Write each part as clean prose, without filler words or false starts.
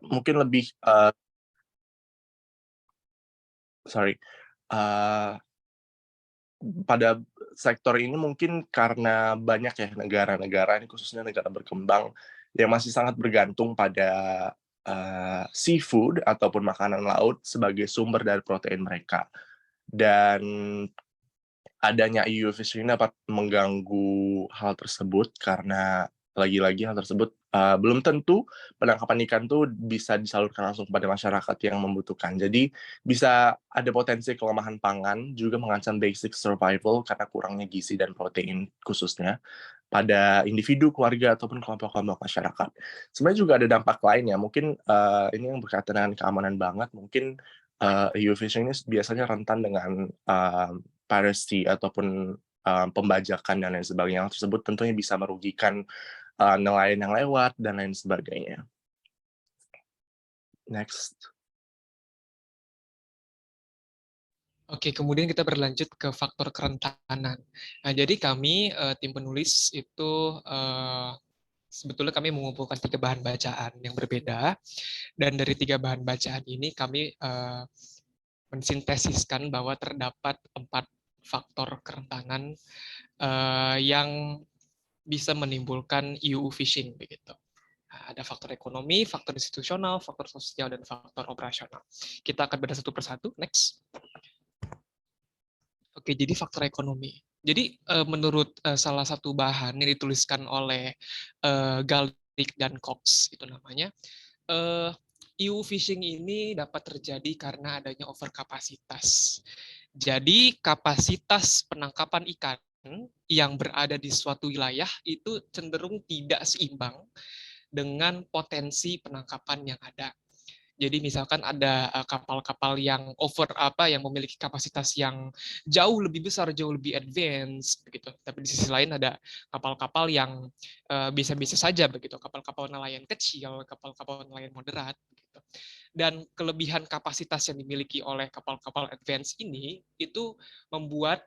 mungkin lebih, sorry, eee, pada sektor ini mungkin karena banyak ya negara-negara, ini khususnya negara berkembang, yang masih sangat bergantung pada, seafood ataupun makanan laut sebagai sumber dari protein mereka. Dan adanya EU fishing ini dapat mengganggu hal tersebut karena lagi-lagi hal tersebut, belum tentu penangkapan ikan tuh bisa disalurkan langsung kepada masyarakat yang membutuhkan. Jadi bisa ada potensi kelemahan pangan, juga mengancam basic survival karena kurangnya gizi dan protein khususnya pada individu, keluarga, ataupun kelompok-kelompok masyarakat. Sebenarnya juga ada dampak lain ya, mungkin, ini yang berkaitan dengan keamanan banget, mungkin, EU fishing ini biasanya rentan dengan, piracy ataupun, pembajakan dan lain sebagainya. Hal tersebut tentunya bisa merugikan, nelayan yang lewat dan lain sebagainya. Next. Oke, kemudian kita berlanjut ke faktor kerentanan. Nah, jadi kami, tim penulis itu, sebetulnya kami mengumpulkan 3 bahan bacaan yang berbeda, dan dari 3 bahan bacaan ini kami, mensintesiskan bahwa terdapat 4 faktor kerentanan, yang bisa menimbulkan EU fishing, begitu. Nah, ada faktor ekonomi, faktor institusional, faktor sosial, dan faktor operasional. Kita akan bedah satu persatu, next. Oke, jadi faktor ekonomi. Jadi menurut salah satu bahan yang dituliskan oleh Galdic dan Cox itu namanya, EU fishing ini dapat terjadi karena adanya overkapasitas. Jadi kapasitas penangkapan ikan yang berada di suatu wilayah itu cenderung tidak seimbang dengan potensi penangkapan yang ada. Jadi misalkan ada kapal-kapal yang yang memiliki kapasitas yang jauh lebih besar, jauh lebih advance begitu. Tapi di sisi lain ada kapal-kapal yang biasa-biasa saja begitu, kapal-kapal nelayan kecil, kapal-kapal nelayan moderat begitu. Dan kelebihan kapasitas yang dimiliki oleh kapal-kapal advance ini itu membuat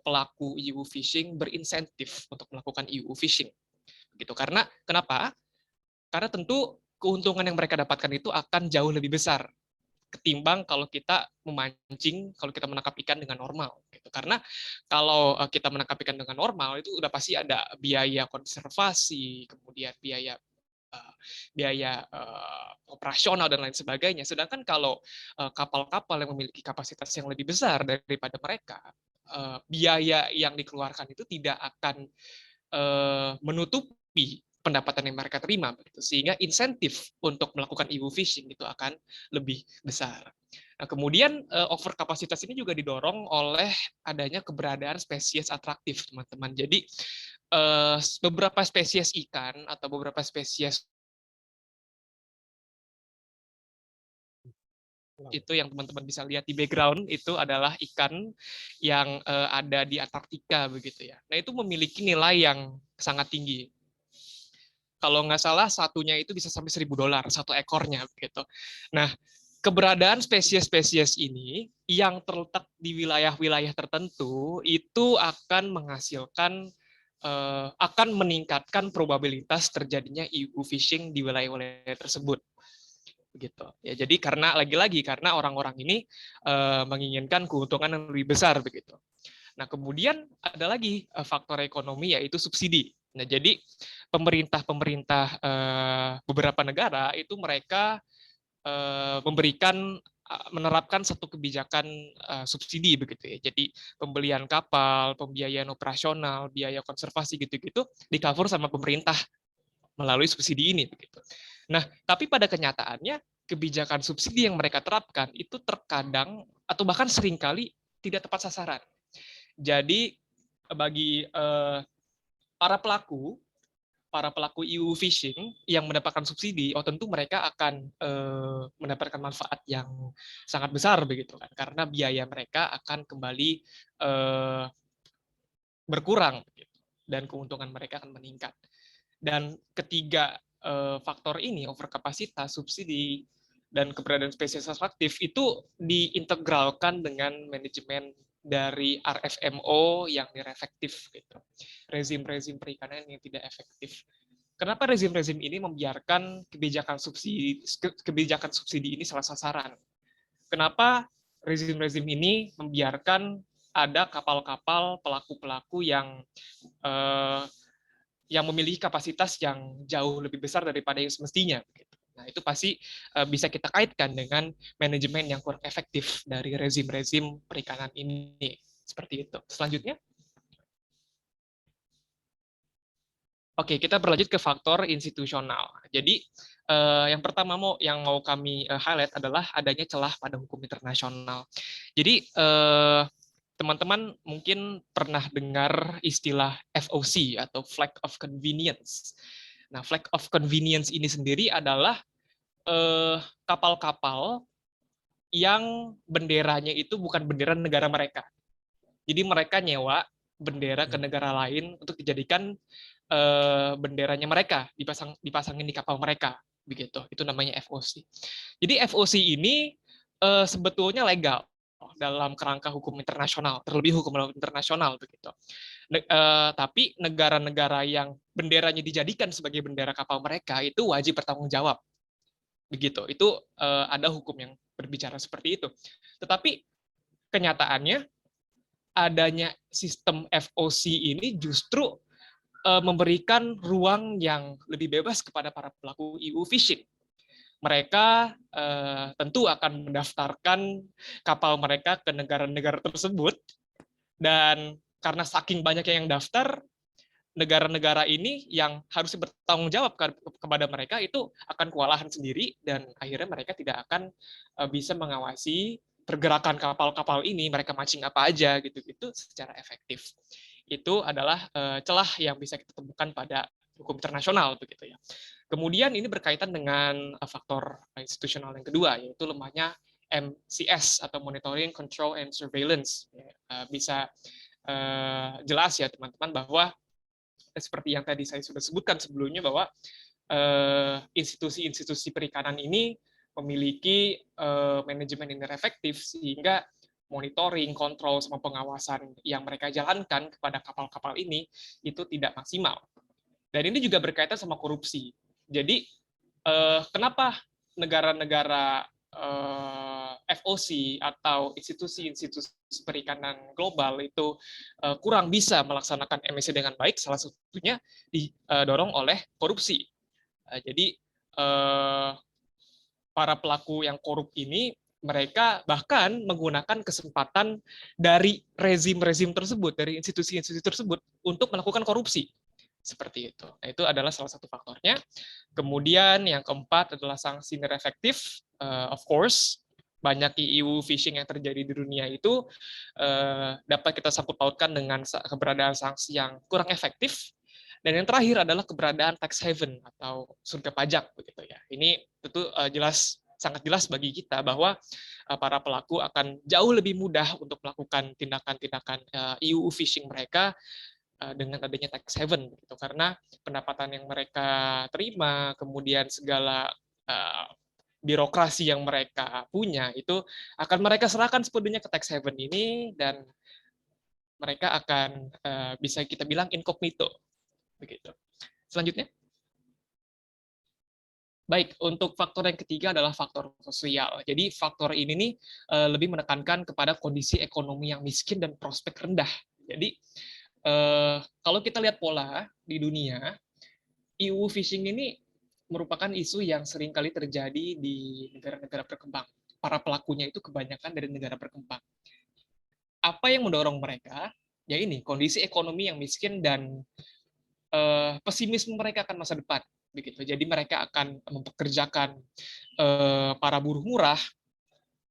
pelaku EU fishing berinsentif untuk melakukan EU fishing. Begitu. Karena kenapa? Karena tentu keuntungan yang mereka dapatkan itu akan jauh lebih besar ketimbang kalau kita memancing, kalau kita menangkap ikan dengan normal. Gitu. Karena kalau kita menangkap ikan dengan normal itu udah pasti ada biaya konservasi, kemudian biaya operasional dan lain sebagainya. Sedangkan kalau kapal-kapal yang memiliki kapasitas yang lebih besar daripada mereka, biaya yang dikeluarkan itu tidak akan menutupi pendapatan yang mereka terima, sehingga insentif untuk melakukan EU fishing itu akan lebih besar. Nah, kemudian overkapasitas ini juga didorong oleh adanya keberadaan spesies atraktif, teman-teman. Jadi beberapa spesies ikan atau beberapa spesies itu yang teman-teman bisa lihat di background itu adalah ikan yang ada di Antartika begitu ya. Nah, itu memiliki nilai yang sangat tinggi. Kalau nggak salah satunya itu bisa sampai $1.000 satu ekornya gitu. Nah, keberadaan spesies-spesies ini yang terletak di wilayah-wilayah tertentu itu akan menghasilkan akan meningkatkan probabilitas terjadinya EU fishing di wilayah-wilayah tersebut. Begitu. Ya, jadi karena lagi-lagi karena orang-orang ini menginginkan keuntungan yang lebih besar begitu. Nah, kemudian ada lagi faktor ekonomi yaitu subsidi. Nah, jadi pemerintah-pemerintah beberapa negara itu mereka menerapkan satu kebijakan subsidi begitu ya. Jadi pembelian kapal, pembiayaan operasional, biaya konservasi gitu-gitu di-cover sama pemerintah melalui subsidi ini begitu. Nah, tapi pada kenyataannya kebijakan subsidi yang mereka terapkan itu terkadang atau bahkan seringkali tidak tepat sasaran. Jadi bagi para pelaku EU fishing yang mendapatkan subsidi, tentu mereka akan mendapatkan manfaat yang sangat besar begitu kan, karena biaya mereka akan kembali berkurang begitu, dan keuntungan mereka akan meningkat. Dan ketiga faktor ini, overkapasitas, subsidi, dan keberadaan spesies atraktif itu diintegralkan dengan manajemen dari RFMO yang tidak efektif gitu. Rezim-rezim perikanan yang tidak efektif. Kenapa rezim-rezim ini membiarkan kebijakan subsidi ini salah sasaran? Kenapa rezim-rezim ini membiarkan ada kapal-kapal pelaku-pelaku eh, yang memiliki kapasitas yang jauh lebih besar daripada yang semestinya? Nah, itu pasti bisa kita kaitkan dengan manajemen yang kurang efektif dari rezim-rezim perikanan ini. Seperti itu. Selanjutnya. Oke, kita berlanjut ke faktor institusional. Jadi, yang pertama yang mau kami highlight adalah adanya celah pada hukum internasional. Jadi, teman-teman mungkin pernah dengar istilah FOC atau Flag of Convenience. Nah, Flag of Convenience ini sendiri adalah kapal-kapal yang benderanya itu bukan bendera negara mereka. Jadi mereka nyewa bendera ke negara lain untuk dijadikan benderanya mereka, dipasangin di kapal mereka, begitu. Itu namanya FOC. Jadi FOC ini sebetulnya legal dalam kerangka hukum internasional, terlebih hukum internasional begitu. Tapi negara-negara yang benderanya dijadikan sebagai bendera kapal mereka itu wajib bertanggung jawab, begitu. Itu ada hukum yang berbicara seperti itu. Tetapi kenyataannya adanya sistem FOC ini justru memberikan ruang yang lebih bebas kepada para pelaku EU fishing. Mereka tentu akan mendaftarkan kapal mereka ke negara-negara tersebut, dan karena saking banyaknya yang daftar, negara-negara ini yang harusnya bertanggung jawab kepada mereka itu akan kewalahan sendiri, dan akhirnya mereka tidak akan bisa mengawasi pergerakan kapal-kapal ini, mereka mancing apa aja gitu-gitu secara efektif. Itu adalah celah yang bisa kita temukan pada hukum internasional begitu ya. Kemudian ini berkaitan dengan faktor institusional yang kedua, yaitu lemahnya MCS atau Monitoring, Control, and Surveillance. Bisa jelas ya teman-teman bahwa seperti yang tadi saya sudah sebutkan sebelumnya, bahwa institusi-institusi perikanan ini memiliki manajemen yang efektif, sehingga monitoring, kontrol, sama pengawasan yang mereka jalankan kepada kapal-kapal ini itu tidak maksimal. Dan ini juga berkaitan sama korupsi. Jadi, kenapa negara-negara FOC atau institusi-institusi perikanan global itu kurang bisa melaksanakan MSC dengan baik? Salah satunya didorong oleh korupsi. Jadi, para pelaku yang korup ini, mereka bahkan menggunakan kesempatan dari rezim-rezim tersebut, dari institusi-institusi tersebut untuk melakukan korupsi. Seperti itu. Nah, itu adalah salah satu faktornya. Kemudian yang keempat adalah sanksi inefektif. Of course, banyak EU fishing yang terjadi di dunia itu dapat kita sangkut pautkan dengan keberadaan sanksi yang kurang efektif. Dan yang terakhir adalah keberadaan tax haven atau surga pajak begitu ya. Ini tentu sangat jelas bagi kita bahwa para pelaku akan jauh lebih mudah untuk melakukan tindakan-tindakan EU fishing mereka dengan adanya tax haven gitu, karena pendapatan yang mereka terima, kemudian segala birokrasi yang mereka punya itu akan mereka serahkan sepenuhnya ke tax haven ini, dan mereka akan bisa kita bilang incognito begitu. Selanjutnya. Baik, untuk faktor yang ketiga adalah faktor sosial. Jadi faktor ini nih lebih menekankan kepada kondisi ekonomi yang miskin dan prospek rendah. Jadi kalau kita lihat pola di dunia, EU fishing ini merupakan isu yang sering kali terjadi di negara-negara berkembang. Para pelakunya itu kebanyakan dari negara berkembang. Apa yang mendorong mereka? Ya ini, kondisi ekonomi yang miskin dan pesimisme mereka akan masa depan. Begitu. Jadi mereka akan mempekerjakan para buruh murah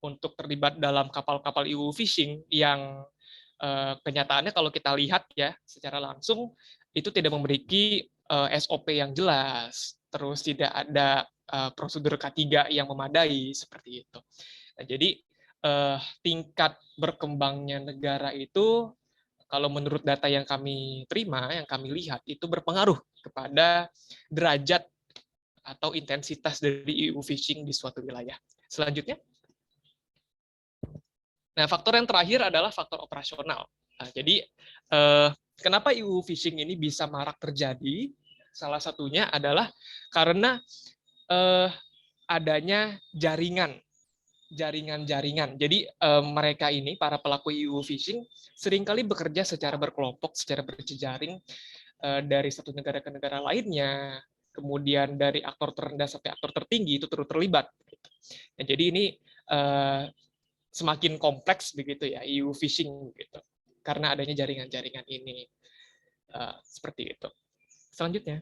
untuk terlibat dalam kapal-kapal EU fishing yang kenyataannya kalau kita lihat ya secara langsung itu tidak memiliki SOP yang jelas, terus tidak ada prosedur K3 yang memadai seperti itu. Nah, jadi tingkat berkembangnya negara itu, kalau menurut data yang kami terima, yang kami lihat, itu berpengaruh kepada derajat atau intensitas dari EU fishing di suatu wilayah. Selanjutnya. Nah, faktor yang terakhir adalah faktor operasional. Nah, jadi, kenapa EU fishing ini bisa marak terjadi? Salah satunya adalah karena adanya jaringan-jaringan. Jadi mereka ini, para pelaku EU fishing, seringkali bekerja secara berkelompok, secara berjejaring, dari satu negara ke negara lainnya, kemudian dari aktor terendah sampai aktor tertinggi itu turut terlibat. Nah, jadi ini semakin kompleks begitu ya, EU fishing gitu, karena adanya jaringan-jaringan ini. Seperti itu. Selanjutnya.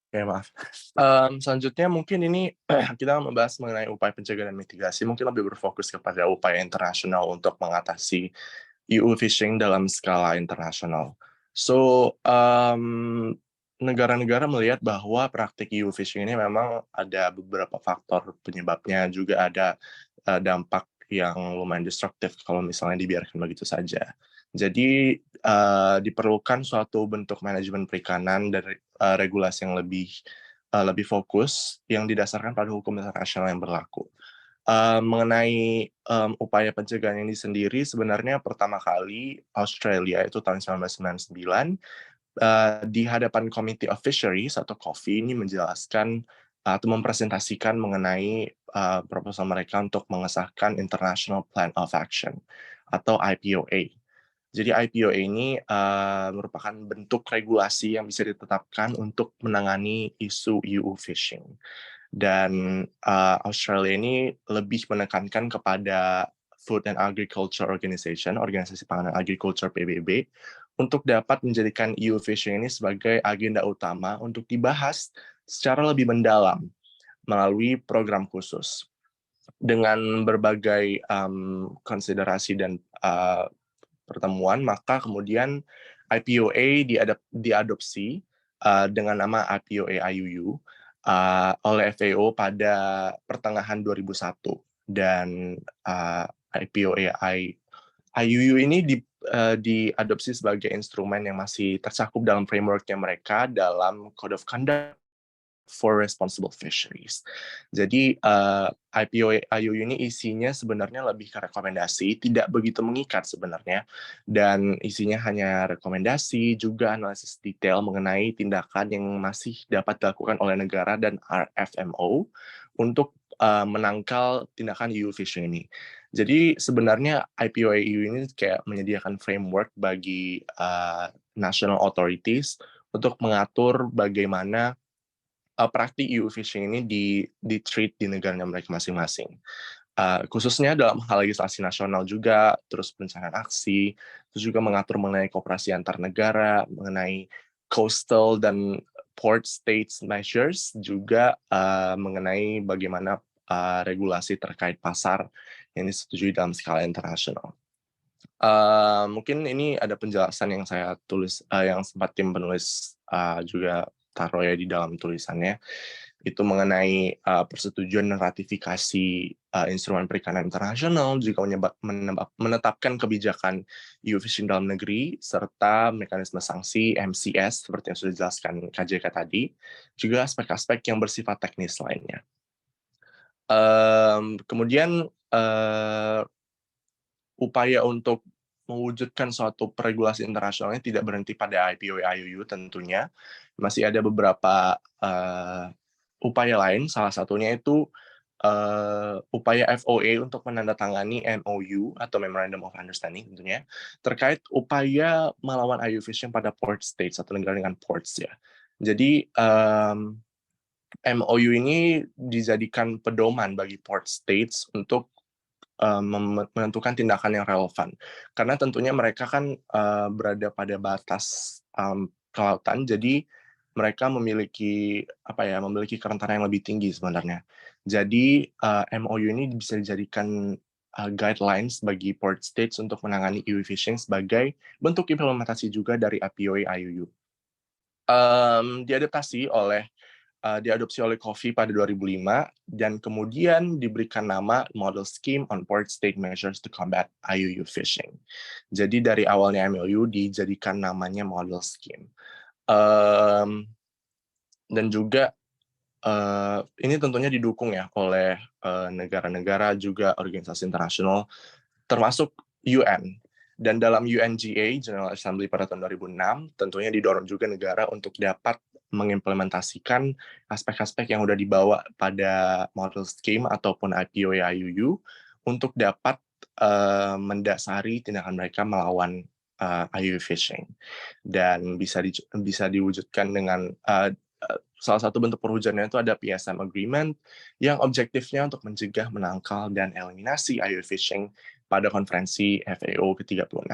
Oke, maaf. Selanjutnya mungkin ini kita membahas mengenai upaya pencegahan dan mitigasi, mungkin lebih berfokus kepada upaya internasional untuk mengatasi EU fishing dalam skala internasional. So, negara-negara melihat bahwa praktik EU fishing ini memang ada beberapa faktor penyebabnya, juga ada dampak yang lumayan destruktif kalau misalnya dibiarkan begitu saja. Jadi diperlukan suatu bentuk manajemen perikanan dan regulasi yang lebih fokus yang didasarkan pada hukum internasional yang berlaku. Mengenai upaya pencegahan ini sendiri, sebenarnya pertama kali Australia itu tahun 1999 di hadapan Committee of Fisheries atau COFI ini menjelaskan atau mempresentasikan mengenai proposal mereka untuk mengesahkan International Plan of Action atau IPOA. Jadi IPOA ini merupakan bentuk regulasi yang bisa ditetapkan untuk menangani isu EU fishing. Dan Australia ini lebih menekankan kepada Food and Agriculture Organization, Organisasi Pangan dan Agriculture PBB, untuk dapat menjadikan EU fishing ini sebagai agenda utama untuk dibahas secara lebih mendalam melalui program khusus. Dengan berbagai konsiderasi dan pertemuan, maka kemudian IPOA diadopsi dengan nama IPOA IUU oleh FAO pada pertengahan 2001, dan IPOA IUU ini diadopsi sebagai instrumen yang masih tercakup dalam framework-nya mereka dalam Code of Conduct for Responsible Fisheries. Jadi IPOA IUU ini isinya sebenarnya lebih ke rekomendasi, tidak begitu mengikat sebenarnya, dan isinya hanya rekomendasi, juga analisis detail mengenai tindakan yang masih dapat dilakukan oleh negara dan RFMO untuk menangkal tindakan EU fishing ini. Jadi sebenarnya IPOA EU ini kayak menyediakan framework bagi national authorities untuk mengatur bagaimana praktik EU fishing ini di-treat di negaranya mereka masing-masing. Khususnya dalam hal legislasi nasional juga, terus perencanaan aksi, terus juga mengatur mengenai kooperasi antar negara, mengenai coastal dan port states measures, juga mengenai bagaimana regulasi terkait pasar yang disetujui dalam skala internasional. Mungkin ini ada penjelasan yang saya tulis, yang sempat tim penulis juga taruh ya di dalam tulisannya, itu mengenai persetujuan dan ratifikasi instrumen perikanan internasional, juga menetapkan kebijakan EU fishing dalam negeri, serta mekanisme sanksi MCS seperti yang sudah dijelaskan KJK tadi, juga aspek-aspek yang bersifat teknis lainnya. Kemudian upaya untuk mewujudkan suatu regulasi internasionalnya tidak berhenti pada IPOA IUU tentunya. Masih ada beberapa upaya lain, salah satunya itu upaya FOA untuk menandatangani MOU atau Memorandum of Understanding tentunya, terkait upaya melawan EU fishing pada port states atau negara dengan ports ya. Jadi MOU ini dijadikan pedoman bagi port states untuk menentukan tindakan yang relevan. Karena tentunya mereka kan berada pada batas kelautan, jadi mereka memiliki kerentanan yang lebih tinggi sebenarnya. Jadi MOU ini bisa dijadikan guidelines bagi port states untuk menangani EU fishing sebagai bentuk implementasi juga dari IPOA IUU. Diadopsi oleh COFI pada 2005 dan kemudian diberikan nama Model Scheme on Port State Measures to Combat IUU Fishing. Jadi dari awalnya MOU dijadikan namanya Model Scheme. Dan juga ini tentunya didukung ya oleh negara-negara, juga organisasi internasional termasuk UN. Dan dalam UNGA, General Assembly pada tahun 2006, tentunya didorong juga negara untuk dapat mengimplementasikan aspek-aspek yang sudah dibawa pada model scheme ataupun IPO IUU untuk dapat mendasari tindakan mereka melawan IUU fishing. Dan bisa diwujudkan dengan salah satu bentuk perwujudannya itu ada PSM Agreement yang objektifnya untuk mencegah, menangkal, dan eliminasi IUU fishing pada konferensi FAO ke-36.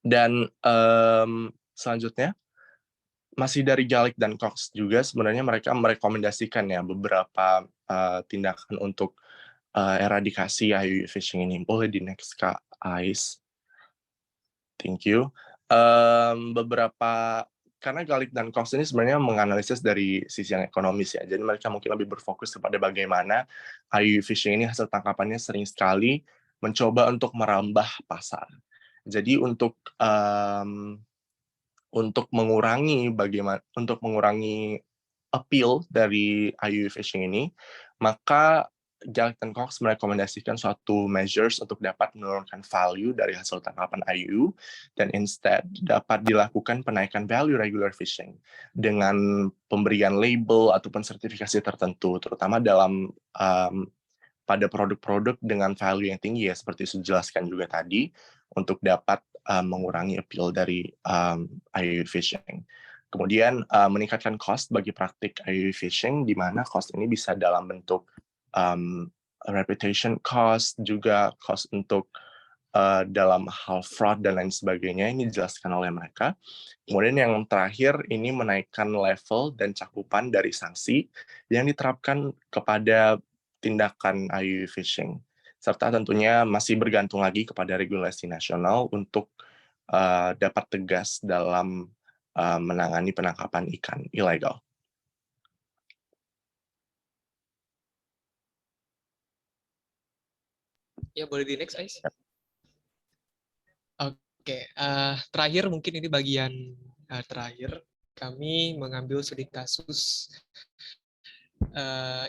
Dan selanjutnya, masih dari Galik dan Cox juga sebenarnya mereka merekomendasikan ya beberapa tindakan untuk eradikasi IUU fishing ini. Boleh di next, Kak Ais. Thank you. Karena Galik dan Cox ini sebenarnya menganalisis dari sisi yang ekonomis ya, jadi mereka mungkin lebih berfokus kepada bagaimana IUU fishing ini hasil tangkapannya sering sekali mencoba untuk merambah pasar. Jadi untuk mengurangi appeal dari IUU fishing ini, maka Galik dan Cox merekomendasikan suatu measures untuk dapat menurunkan value dari hasil tangkapan IUU dan instead dapat dilakukan penaikan value regular fishing dengan pemberian label ataupun sertifikasi tertentu, terutama pada produk-produk dengan value yang tinggi ya, seperti dijelaskan juga tadi, untuk dapat mengurangi appeal dari IUU fishing. Kemudian meningkatkan cost bagi praktik IUU fishing, di mana cost ini bisa dalam bentuk reputation cost, juga cost untuk dalam hal fraud dan lain sebagainya, ini dijelaskan oleh mereka. Kemudian yang terakhir, ini menaikkan level dan cakupan dari sanksi yang diterapkan kepada tindakan IUU fishing, serta tentunya masih bergantung lagi kepada regulasi nasional untuk dapat tegas dalam menangani penangkapan ikan ilegal. Ya, boleh di next, Ais. Oke, terakhir mungkin ini bagian terakhir. Kami mengambil studi kasus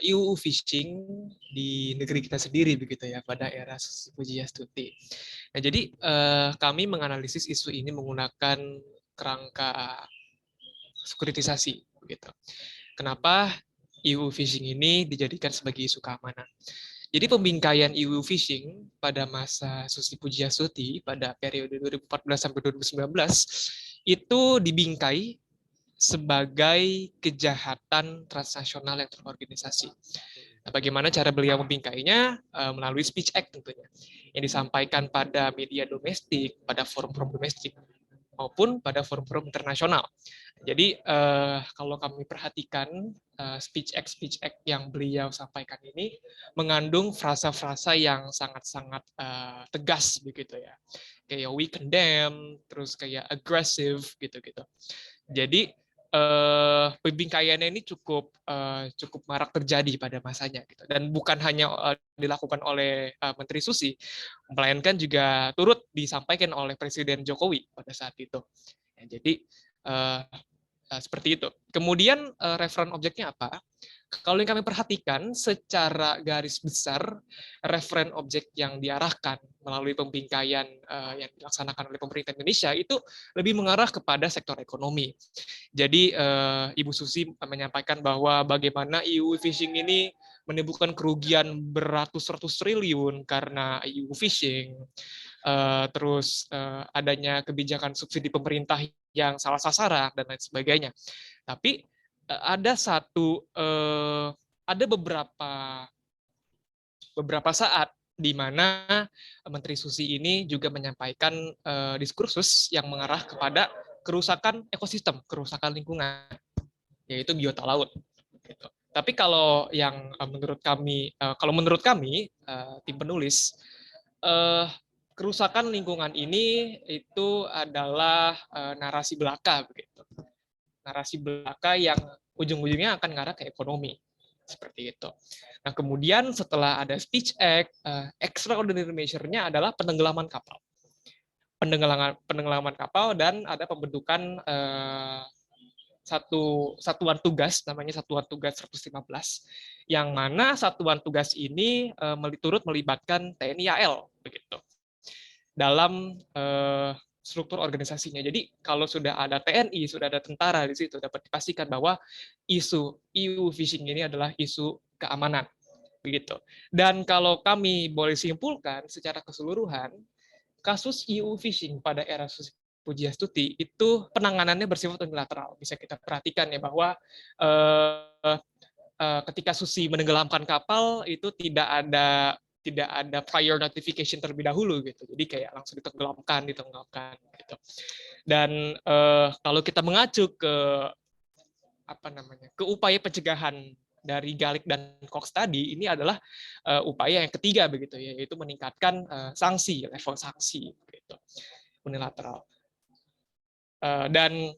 IUU fishing di negeri kita sendiri begitu ya, pada era Susi Pujiastuti. Nah, jadi kami menganalisis isu ini menggunakan kerangka sekuritisasi begitu. Kenapa IUU fishing ini dijadikan sebagai isu keamanan? Jadi pembingkaian IUU fishing pada masa Susi Pujiastuti pada periode 2014 sampai 2019 itu dibingkai sebagai kejahatan transnasional yang terorganisasi. Nah, bagaimana cara beliau membingkainya? Melalui Speech Act tentunya, yang disampaikan pada media domestik, pada forum-forum domestik, maupun pada forum-forum internasional. Jadi kalau kami perhatikan speech act yang beliau sampaikan ini mengandung frasa-frasa yang sangat-sangat tegas begitu ya, kayak we condemn, terus kayak aggressive gitu-gitu. Jadi pembingkaiannya ini cukup marak terjadi pada masanya gitu. Dan bukan hanya dilakukan oleh Menteri Susi, melainkan juga turut disampaikan oleh Presiden Jokowi pada saat itu. Ya, jadi seperti itu. Kemudian referen objeknya apa? Kalau yang kami perhatikan secara garis besar, referen objek yang diarahkan melalui pembingkaian yang dilaksanakan oleh pemerintah Indonesia itu lebih mengarah kepada sektor ekonomi. Jadi Ibu Susi menyampaikan bahwa bagaimana IUU fishing ini menimbulkan kerugian beratus-ratus triliun karena IUU fishing. Terus adanya kebijakan subsidi pemerintah yang salah sasaran dan lain sebagainya. Tapi ada beberapa saat di mana Menteri Susi ini juga menyampaikan diskursus yang mengarah kepada kerusakan ekosistem, kerusakan lingkungan, yaitu biota laut. Gitu. Tapi kalau yang menurut kami, tim penulis, kerusakan lingkungan ini itu adalah narasi belaka begitu. Narasi belaka yang ujung-ujungnya akan mengarah ke ekonomi. Seperti itu. Nah, kemudian setelah ada Speech Act, extraordinary measure-nya adalah penenggelaman kapal. Penenggelaman kapal dan ada pembentukan satuan tugas, namanya Satuan Tugas 115, yang mana satuan tugas ini turut melibatkan TNI AL begitu. dalam struktur organisasinya. Jadi kalau sudah ada TNI, sudah ada tentara di situ, dapat dipastikan bahwa isu EU phishing ini adalah isu keamanan, begitu. Dan kalau kami boleh simpulkan secara keseluruhan, kasus EU phishing pada era Susi Pujiastuti itu penanganannya bersifat unilateral. Bisa kita perhatikan ya bahwa ketika Susi menenggelamkan kapal itu tidak ada prior notification terlebih dahulu gitu. Jadi kayak langsung ditenggelamkan gitu. Dan kalau kita mengacu ke ke upaya pencegahan dari Galik dan Cox tadi, ini adalah upaya yang ketiga begitu ya, yaitu meningkatkan sanksi, level sanksi gitu, unilateral. Dan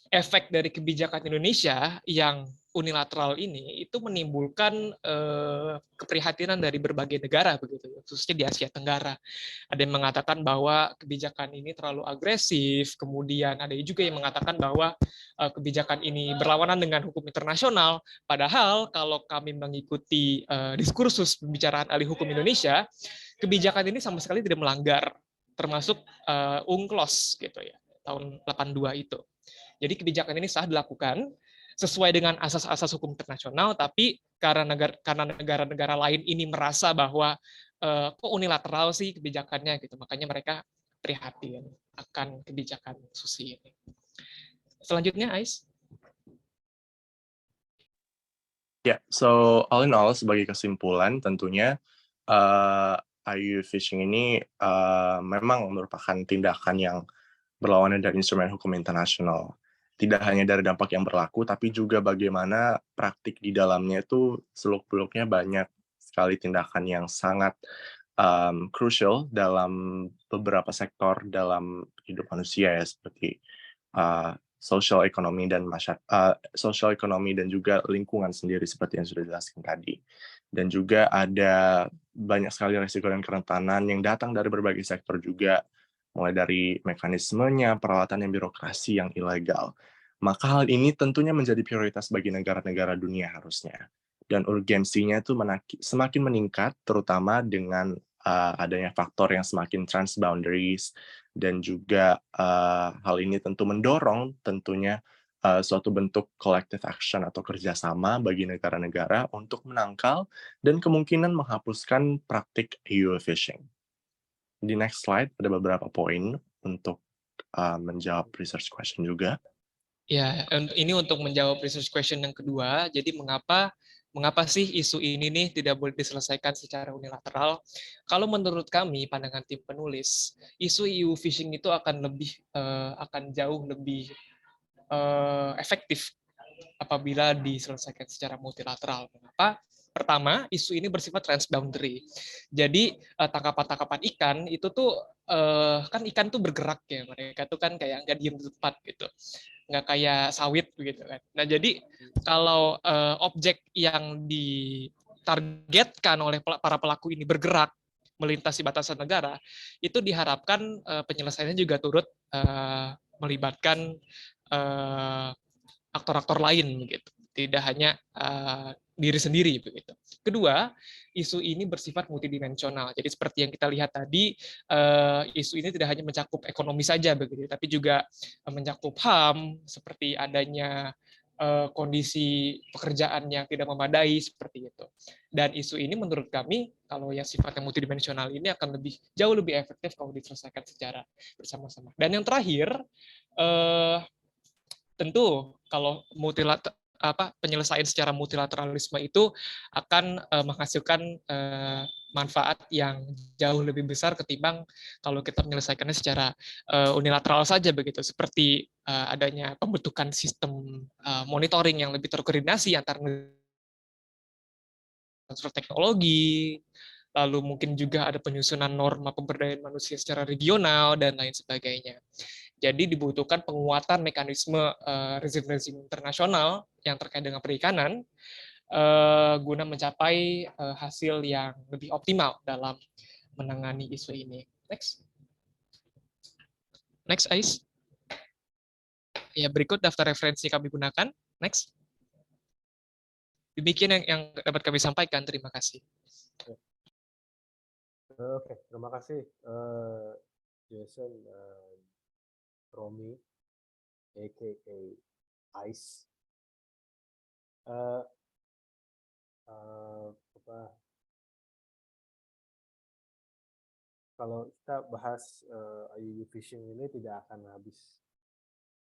efek dari kebijakan Indonesia yang unilateral ini itu menimbulkan keprihatinan dari berbagai negara begitu, khususnya di Asia Tenggara. Ada yang mengatakan bahwa kebijakan ini terlalu agresif, kemudian ada juga yang mengatakan bahwa kebijakan ini berlawanan dengan hukum internasional. Padahal kalau kami mengikuti diskursus pembicaraan ahli hukum Indonesia, kebijakan ini sama sekali tidak melanggar, termasuk UNCLOS gitu ya, tahun 82 itu. Jadi kebijakan ini sah dilakukan sesuai dengan asas-asas hukum internasional, tapi karena negara-negara lain ini merasa bahwa kok unilateral sih kebijakannya gitu, makanya mereka prihatin akan kebijakan Susi ini. Selanjutnya, Ais. Ya, so all in all sebagai kesimpulan tentunya IUU phishing ini memang merupakan tindakan yang berlawanan dari instrumen hukum internasional. Tidak hanya dari dampak yang berlaku, tapi juga bagaimana praktik di dalamnya itu seluk-beluknya banyak sekali tindakan yang sangat crucial dalam beberapa sektor dalam hidup manusia ya, seperti social ekonomi dan juga lingkungan sendiri seperti yang sudah dijelaskan tadi. Dan juga ada banyak sekali risiko dan kerentanan yang datang dari berbagai sektor juga, mulai dari mekanismenya, peralatan yang birokrasi yang ilegal. Maka hal ini tentunya menjadi prioritas bagi negara-negara dunia harusnya. Dan urgensinya itu semakin meningkat, terutama dengan adanya faktor yang semakin transboundaries, dan juga hal ini tentu mendorong tentunya suatu bentuk collective action atau kerjasama bagi negara-negara untuk menangkal dan kemungkinan menghapuskan praktik EU phishing. Di next slide ada beberapa poin untuk menjawab research question juga. Ya, ini untuk menjawab research question yang kedua. Jadi mengapa sih isu ini nih tidak boleh diselesaikan secara unilateral? Kalau menurut kami, pandangan tim penulis, isu EU phishing itu akan jauh lebih efektif apabila diselesaikan secara multilateral. Mengapa? Pertama, isu ini bersifat transboundary. Jadi tangkapan-tangkapan ikan itu tuh kan ikan tuh bergerak ya, mereka tuh kan kayak nggak diem di tempat gitu, nggak kayak sawit begitu kan. Nah jadi kalau objek yang ditargetkan oleh para pelaku ini bergerak melintasi batasan negara, itu diharapkan penyelesaiannya juga turut melibatkan aktor-aktor lain begitu, tidak hanya diri sendiri begitu. Kedua, isu ini bersifat multidimensional. Jadi seperti yang kita lihat tadi, isu ini tidak hanya mencakup ekonomi saja begitu, tapi juga mencakup HAM seperti adanya kondisi pekerjaan yang tidak memadai seperti itu. Dan isu ini menurut kami kalau yang sifatnya multidimensional ini akan jauh lebih efektif kalau diselesaikan secara bersama-sama. Dan yang terakhir, tentu kalau penyelesaian secara multilateralisme itu akan menghasilkan manfaat yang jauh lebih besar ketimbang kalau kita menyelesaikannya secara unilateral saja begitu, seperti adanya pembentukan sistem monitoring yang lebih terkoordinasi antar transfer teknologi, lalu mungkin juga ada penyusunan norma pemberdayaan manusia secara regional dan lain sebagainya. Jadi dibutuhkan penguatan mekanisme rezim-rezim internasional yang terkait dengan perikanan guna mencapai hasil yang lebih optimal dalam menangani isu ini. Next. Next, Ais. Ya, berikut daftar referensi kami gunakan. Next. Demikian yang dapat kami sampaikan. Terima kasih. Oke, terima kasih Jason Romi, aka Ice. Eh, apa, kalau kita bahas IUU Fishing ini tidak akan habis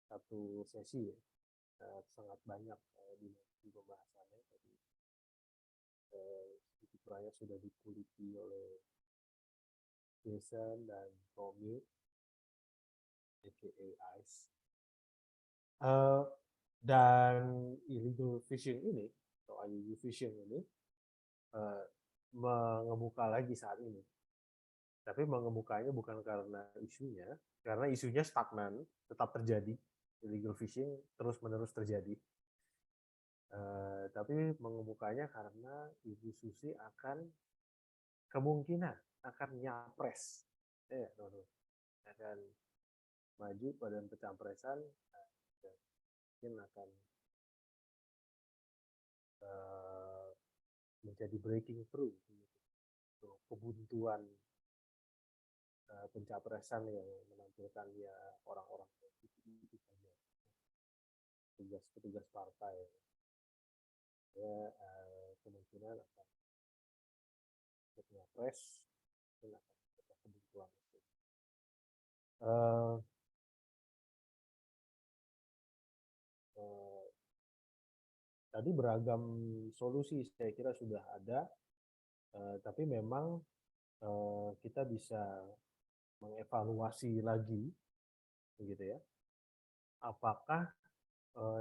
satu sesi ya. Sangat banyak di pembahasannya tadi. Sedikit banyak sudah dikuliti oleh Jason dan Romi, aka Ice. Dan illegal fishing ini atau IUU fishing ini mengemuka lagi saat ini. Tapi mengemukanya bukan karena isunya stagnan, tetap terjadi. Illegal fishing terus-menerus terjadi. Tapi mengemukanya karena Ibu Susi kemungkinan akan nyapres. Akan maju pada pencapresan, mungkin akan menjadi breaking through kebuntuan pencapresan yang menampilkannya orang-orang petugas partai ya, kemungkinan akan nyapres dan akan ada kebuntuan itu. Tadi beragam solusi saya kira sudah ada, tapi memang kita bisa mengevaluasi lagi, begitu ya. Apakah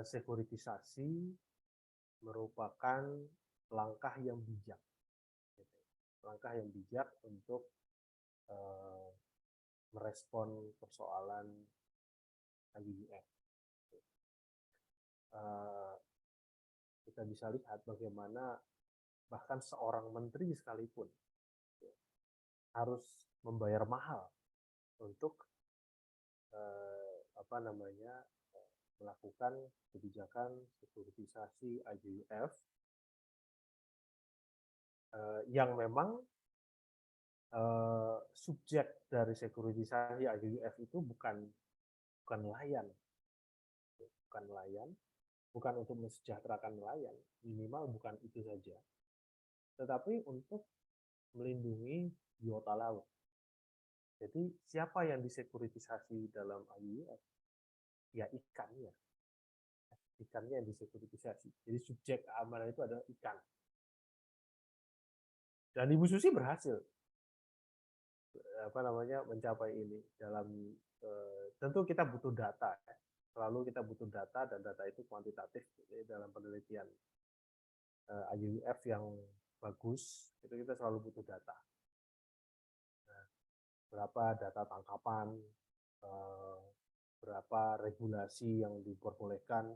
sekuritisasi merupakan langkah yang bijak, langkah yang bijak untuk merespon persoalan IUF. Kita bisa lihat bagaimana bahkan seorang menteri sekalipun harus membayar mahal untuk melakukan kebijakan sekuritisasi IUF yang memang subjek dari sekuritisasi IUF itu bukan nelayan, bukan untuk mensejahterakan nelayan, minimal bukan itu saja, tetapi untuk melindungi biota laut. Jadi siapa yang disekuritisasi dalam IUF? Ya ikannya yang disekuritisasi. Jadi subjek keamanan itu adalah ikan. Dan Ibu Susi berhasil mencapai ini dalam tentu kita butuh data. Selalu kita butuh data, dan data itu kuantitatif. Dalam penelitian IUF yang bagus, itu kita selalu butuh data. Nah, berapa data tangkapan, berapa regulasi yang diperbolehkan,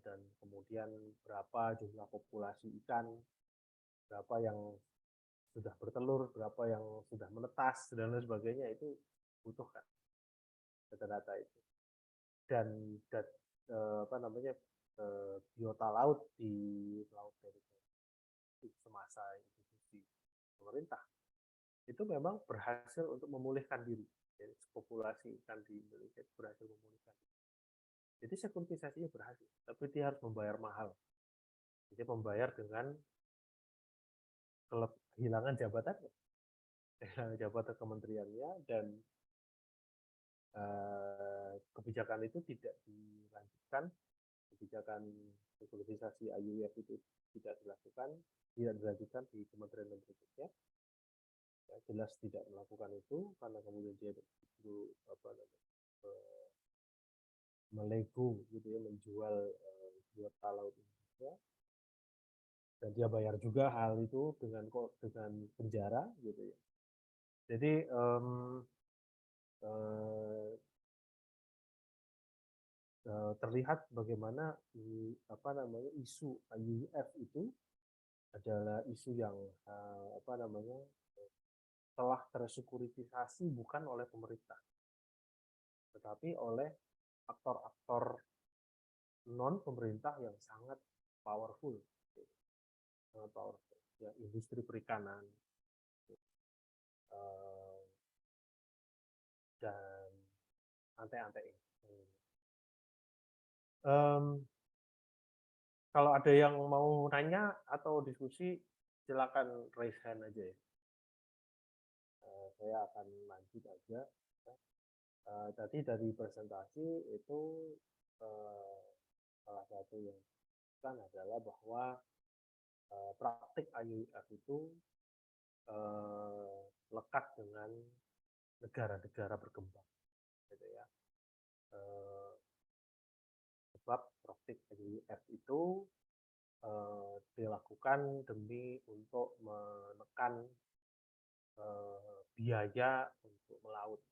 dan kemudian berapa jumlah populasi ikan, berapa yang sudah bertelur, berapa yang sudah menetas, dan lain sebagainya. Itu butuhkan data-data itu. Dan biota laut di laut semasa institusi pemerintah itu memang berhasil untuk memulihkan diri. Jadi populasi ikan di Indonesia berhasil memulihkan diri. Jadi sekuritisasinya berhasil, tapi dia harus membayar mahal. Dia membayar dengan kehilangan jabatannya, jabatan kementeriannya, dan kebijakan itu tidak dilanjutkan. Kebijakan sekuritisasi IUF itu tidak dilanjutkan di kementerian berikutnya. Ya, jelas tidak melakukan itu karena kemudian dia itu melego gitu ya, menjual biota laut Indonesia, dan dia bayar juga hal itu dengan penjara gitu ya. Jadi terlihat bagaimana isu IUF itu adalah isu yang telah tersekuritisasi bukan oleh pemerintah, tetapi oleh aktor-aktor non pemerintah yang sangat powerful, ya, industri perikanan, eh, dan ante-ante ini. Kalau ada yang mau nanya atau diskusi, silakan raise hand aja ya. Saya akan lanjut aja. Tadi dari presentasi itu salah satu yang kan adalah bahwa praktik IUF itu lekat dengan negara-negara berkembang, gitu ya. Sebab praktik IUF itu dilakukan demi untuk menekan biaya untuk melaut,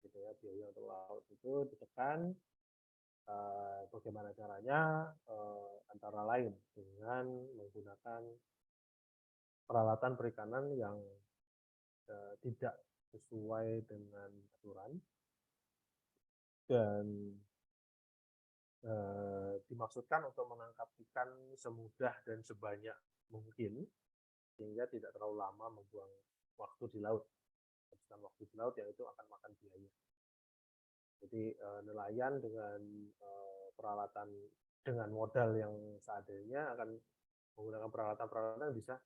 gitu ya. Biaya untuk melaut itu ditekan. Bagaimana caranya? Antara lain dengan menggunakan peralatan perikanan yang tidak sesuai dengan aturan dan dimaksudkan untuk menangkap ikan semudah dan sebanyak mungkin sehingga tidak terlalu lama membuang waktu di laut. Habiskan waktu di laut ya itu akan makan biaya. Jadi nelayan dengan peralatan dengan modal yang seadanya akan menggunakan peralatan-peralatan yang bisa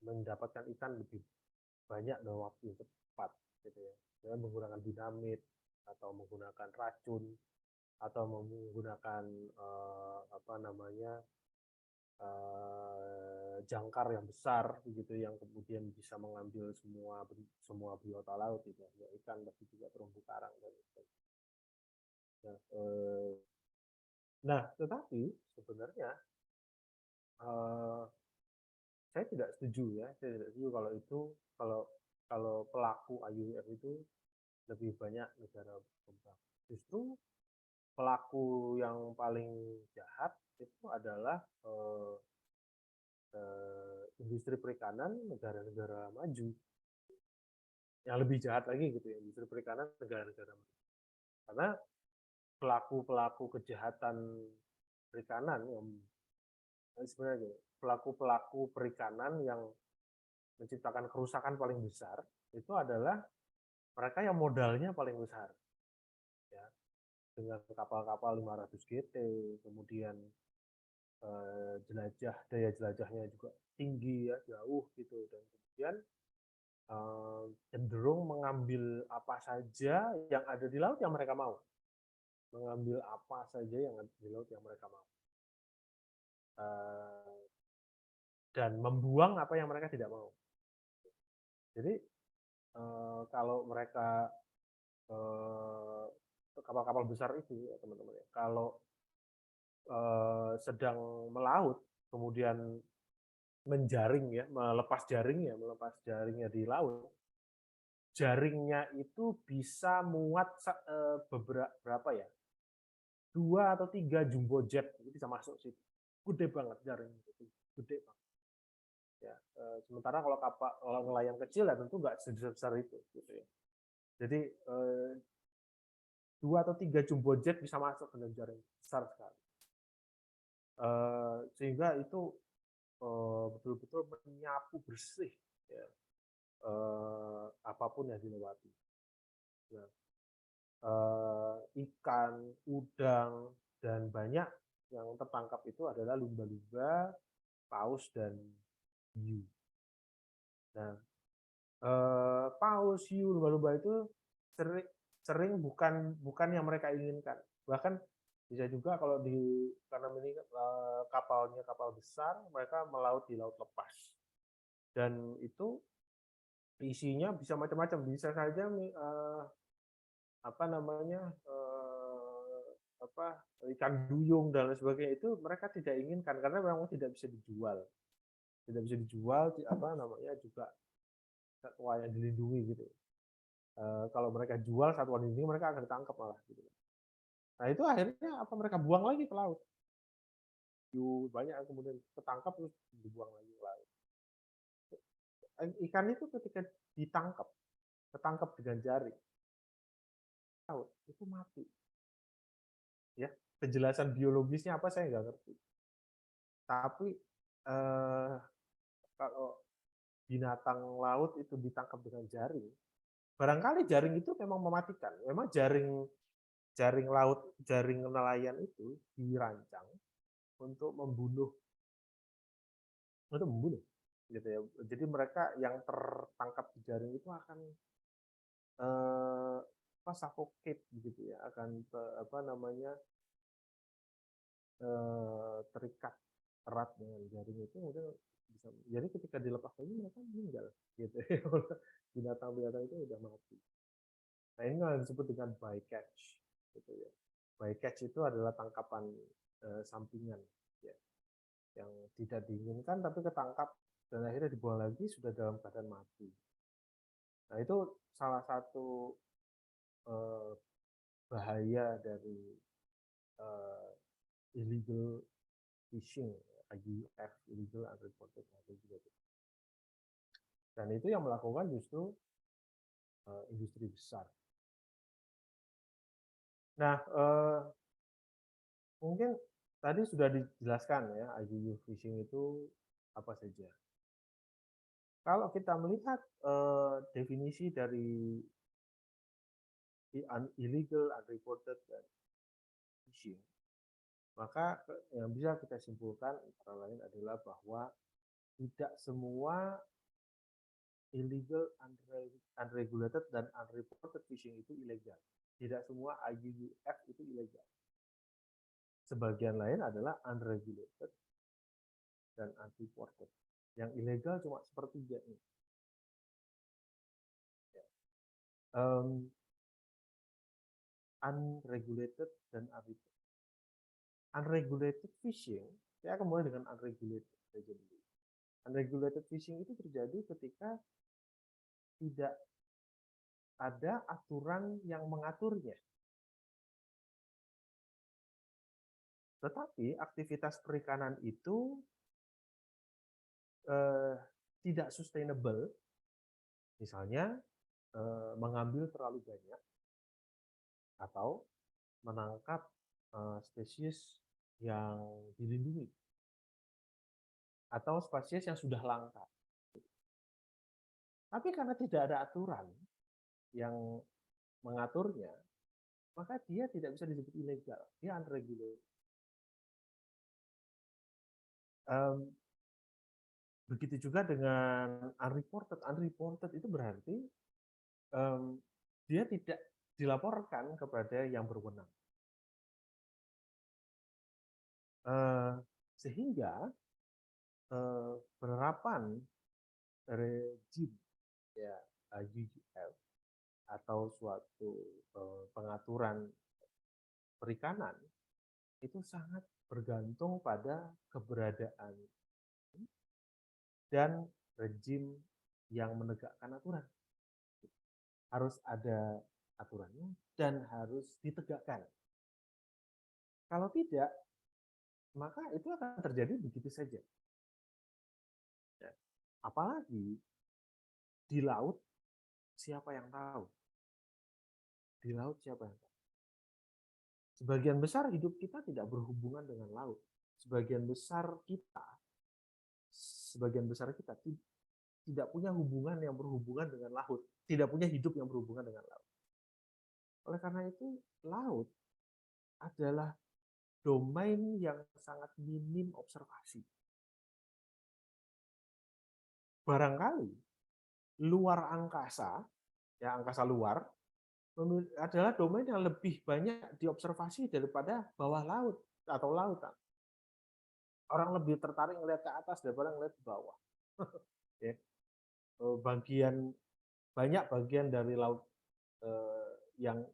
mendapatkan ikan lebih banyak dalam waktu yang cepat, gitu ya. Dengan menggunakan dinamit atau menggunakan racun atau menggunakan jangkar yang besar, begitu yang kemudian bisa mengambil semua biota laut, gitu ya, ikan tapi juga terumbu karang dan sebagainya. Nah, tetapi sebenarnya saya tidak setuju ya, saya tidak setuju kalau itu kalau pelaku IUF itu lebih banyak negara berkembang. Justru pelaku yang paling jahat itu adalah industri perikanan negara-negara maju. Yang lebih jahat lagi gitu ya, industri perikanan negara-negara maju. Karena pelaku-pelaku kejahatan perikanan yang sebenarnya pelaku-pelaku perikanan yang menciptakan kerusakan paling besar itu adalah mereka yang modalnya paling besar, ya, dengan kapal-kapal 500 GT, kemudian daya jelajahnya juga tinggi ya, jauh gitu, dan kemudian cenderung mengambil apa saja yang ada di laut yang mereka mau, mengambil apa saja yang ada di laut yang mereka mau, dan membuang apa yang mereka tidak mau. Jadi kalau mereka kapal-kapal besar itu ya teman-teman ya, kalau sedang melaut kemudian menjaring ya, melepas jaringnya di laut, jaringnya itu bisa muat beberapa ya, 2 atau 3 jumbo jet itu bisa masuk situ, gede banget jaringnya itu, gede banget ya. Sementara kalau nelayan kecil ya tentu nggak sebesar itu gitu ya. Jadi 2 atau 3 jumbo jet bisa masuk ke dalam jaring, besar sekali. Sehingga itu betul-betul menyapu bersih ya, apapun yang dilewati. Nah, ikan, udang, dan banyak yang tertangkap itu adalah lumba-lumba, paus, dan hiu. Nah, paus, hiu, lumba-lumba itu sering bukan yang mereka inginkan. Bahkan bisa juga kalau karena ini kapalnya kapal besar, mereka melaut di laut lepas. Dan itu isinya bisa macam-macam, bisa saja ikan duyung dan lain sebagainya, itu mereka tidak inginkan karena memang tidak bisa dijual, juga satwa yang dilindungi gitu. Kalau mereka jual satwa dilindungi, mereka akan ditangkap malah gitu. Nah itu akhirnya mereka buang lagi ke laut. Banyak yang kemudian ketangkap terus dibuang lagi ke laut. Ikan itu ketika ketangkap dengan jaring laut itu mati. Ya, penjelasan biologisnya apa saya nggak ngerti. Tapi kalau binatang laut itu ditangkap dengan jaring, barangkali jaring itu memang mematikan. Memang jaring laut, jaring nelayan itu dirancang untuk membunuh, gitu ya. Jadi mereka yang tertangkap di jaring itu akan suffocate begitu ya, akan terikat erat dengan jaring itu, mungkin bisa. Jadi ketika dilepas lagi mereka meninggal, gitu ya. Binatang-binatang itu udah mati. Nah ini yang disebut dengan bycatch, gitu ya. Bycatch itu adalah tangkapan sampingan, ya, yang tidak diinginkan tapi ketangkap dan akhirnya dibuang lagi sudah dalam keadaan mati. Nah itu salah satu bahaya dari illegal fishing, IUF, illegal unreported unregulated. Dan itu yang melakukan justru industri besar. Nah, mungkin tadi sudah dijelaskan ya, IUU fishing itu apa saja. Kalau kita melihat definisi dari illegal unreported fishing, maka yang bisa kita simpulkan antara lain adalah bahwa tidak semua illegal, unregulated, dan unreported fishing itu ilegal. Tidak semua IUUF itu ilegal. Sebagian lain adalah unregulated dan unreported. Yang ilegal cuma sepertiga ini. Unregulated dan unreported. Unregulated fishing, saya akan mulai dengan unregulated saja dulu. Unregulated fishing itu terjadi ketika tidak ada aturan yang mengaturnya. Tetapi aktivitas perikanan itu tidak sustainable, misalnya mengambil terlalu banyak atau menangkap spesies yang dilindungi atau spesies yang sudah langka. Tapi karena tidak ada aturan yang mengaturnya, maka dia tidak bisa disebut ilegal, dia unregulated. Begitu juga dengan unreported. Unreported itu berarti dia tidak dilaporkan kepada yang berwenang. Sehingga penerapan rejim ya IUUF atau suatu pengaturan perikanan itu sangat bergantung pada keberadaan dan rejim yang menegakkan aturan. Harus ada aturannya dan harus ditegakkan. Kalau tidak, maka itu akan terjadi begitu saja. Ya. Apalagi di laut, siapa yang tahu? Di laut siapa yang tahu? Sebagian besar hidup kita tidak berhubungan dengan laut. Sebagian besar kita tidak punya hubungan yang berhubungan dengan laut, tidak punya hidup yang berhubungan dengan laut. Oleh karena itu, laut adalah domain yang sangat minim observasi. Barangkali luar angkasa, ya angkasa luar, adalah domain yang lebih banyak diobservasi daripada bawah laut atau lautan. Orang lebih tertarik melihat ke atas daripada melihat ke bawah. Ya. Banyak bagian dari laut yang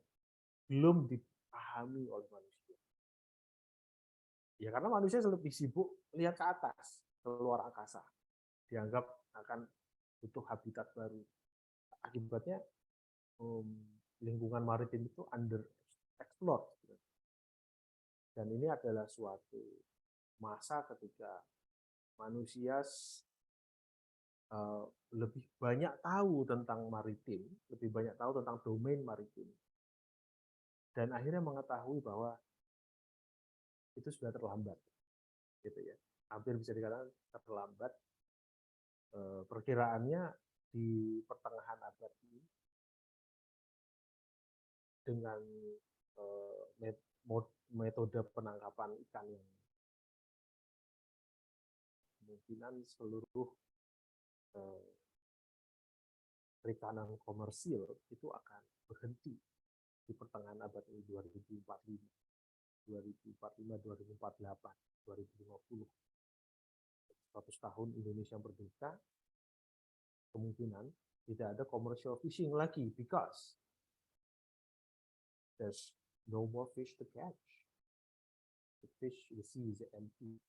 belum dipahami oleh manusia. Ya karena manusia lebih sibuk lihat ke atas, ke luar angkasa. Dianggap akan butuh habitat baru. Akibatnya lingkungan maritim itu underexplored. Dan ini adalah suatu masa ketika manusia lebih banyak tahu tentang maritim, lebih banyak tahu tentang domain maritim. Dan akhirnya mengetahui bahwa itu sudah terlambat. Gitu ya. Hampir bisa dikatakan terlambat perkiraannya di pertengahan abad ini dengan metode penangkapan ikan yang kemungkinan seluruh perikanan komersil itu akan berhenti di pertengahan abad ini 2045, 2048, 2050. 100 tahun Indonesia merdeka, kemungkinan tidak ada commercial fishing lagi because there's no more fish to catch. The sea is empty.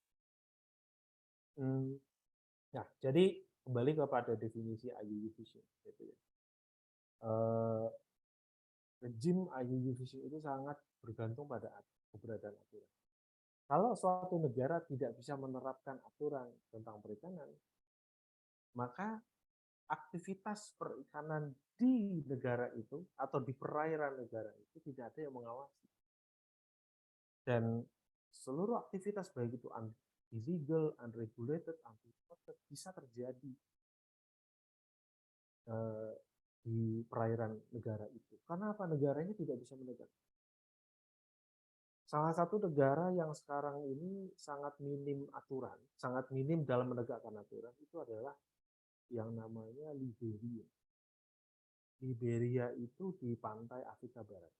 Nah, jadi kembali kepada definisi IUU fishing, gitu ya. Rejim IUU fishing itu sangat bergantung pada keberadaan aturan. Kalau suatu negara tidak bisa menerapkan aturan tentang perikanan, maka aktivitas perikanan di negara itu atau di perairan negara itu tidak ada yang mengawasi. Dan seluruh aktivitas baik itu illegal, unregulated, unreported bisa terjadi di perairan negara itu. Karena apa? Negaranya tidak bisa menegakkan. Salah satu negara yang sekarang ini sangat minim aturan, sangat minim dalam menegakkan aturan itu adalah yang namanya Liberia. Liberia itu di pantai Afrika Barat.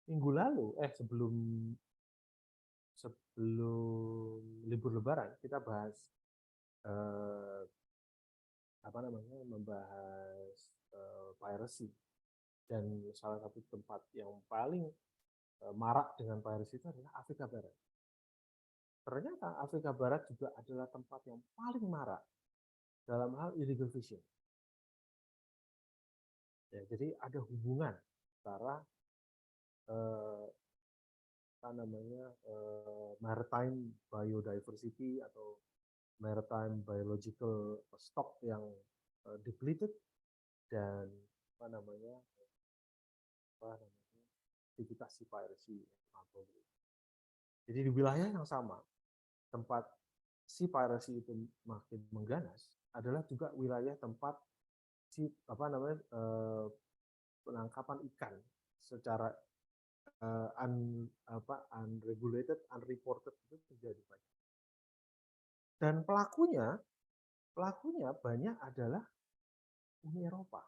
Minggu lalu, sebelum libur Lebaran, kita bahas membahas piracy, dan salah satu tempat yang paling marak dengan piracy itu adalah Afrika Barat. Ternyata Afrika Barat juga adalah tempat yang paling marak dalam hal illegal fishing. Ya, jadi ada hubungan antara maritime biodiversity atau maritime biological stock yang depleted dan aktivitas piracy. Jadi di wilayah yang sama, tempat sea piracy itu makin mengganas adalah juga wilayah tempat penangkapan ikan secara unregulated, unreported itu terjadi banyak. Dan pelakunya banyak adalah Uni Eropa,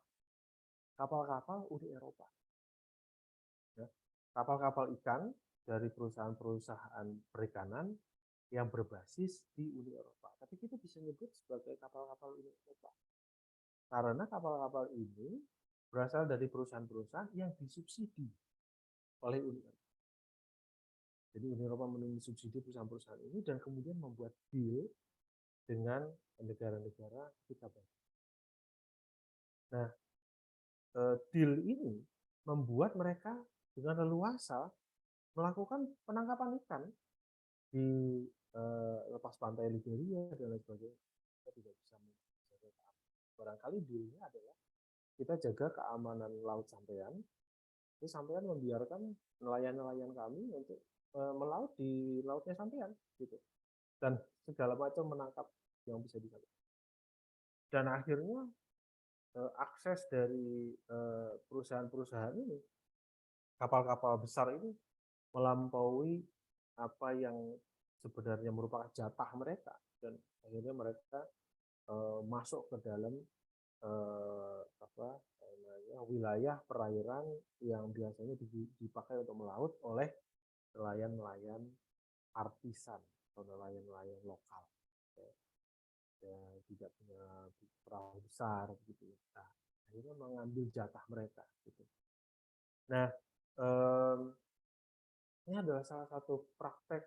kapal-kapal Uni Eropa, ya. Kapal-kapal ikan dari perusahaan-perusahaan perikanan yang berbasis di Uni Eropa. Tapi kita bisa nyebut sebagai kapal-kapal Uni Eropa karena kapal-kapal ini berasal dari perusahaan-perusahaan yang disubsidi oleh Uni Eropa. Jadi Uni Eropa mensubsidi perusahaan-perusahaan ini dan kemudian membuat deal dengan negara-negara Afrika Barat. Nah, deal ini membuat mereka dengan leluasa melakukan penangkapan ikan di lepas pantai Liberia dan lain sebagainya. Kita tidak bisa menjaga keamanan. Barangkali dealnya adalah kita jaga keamanan laut sampean, jadi sampean membiarkan nelayan-nelayan kami untuk melaut di lautnya sampean, gitu. Dan segala macam menangkap yang bisa ditangkap. Dan akhirnya akses dari perusahaan-perusahaan ini, kapal-kapal besar ini melampaui apa yang sebenarnya merupakan jatah mereka, dan akhirnya mereka masuk ke dalam wilayah perairan yang biasanya dipakai untuk melaut oleh nelayan-nelayan artisan atau nelayan-nelayan lokal, ya, tidak punya perahu besar gitu. Nah, akhirnya mengambil jatah mereka gitu. Nah, ini adalah salah satu praktek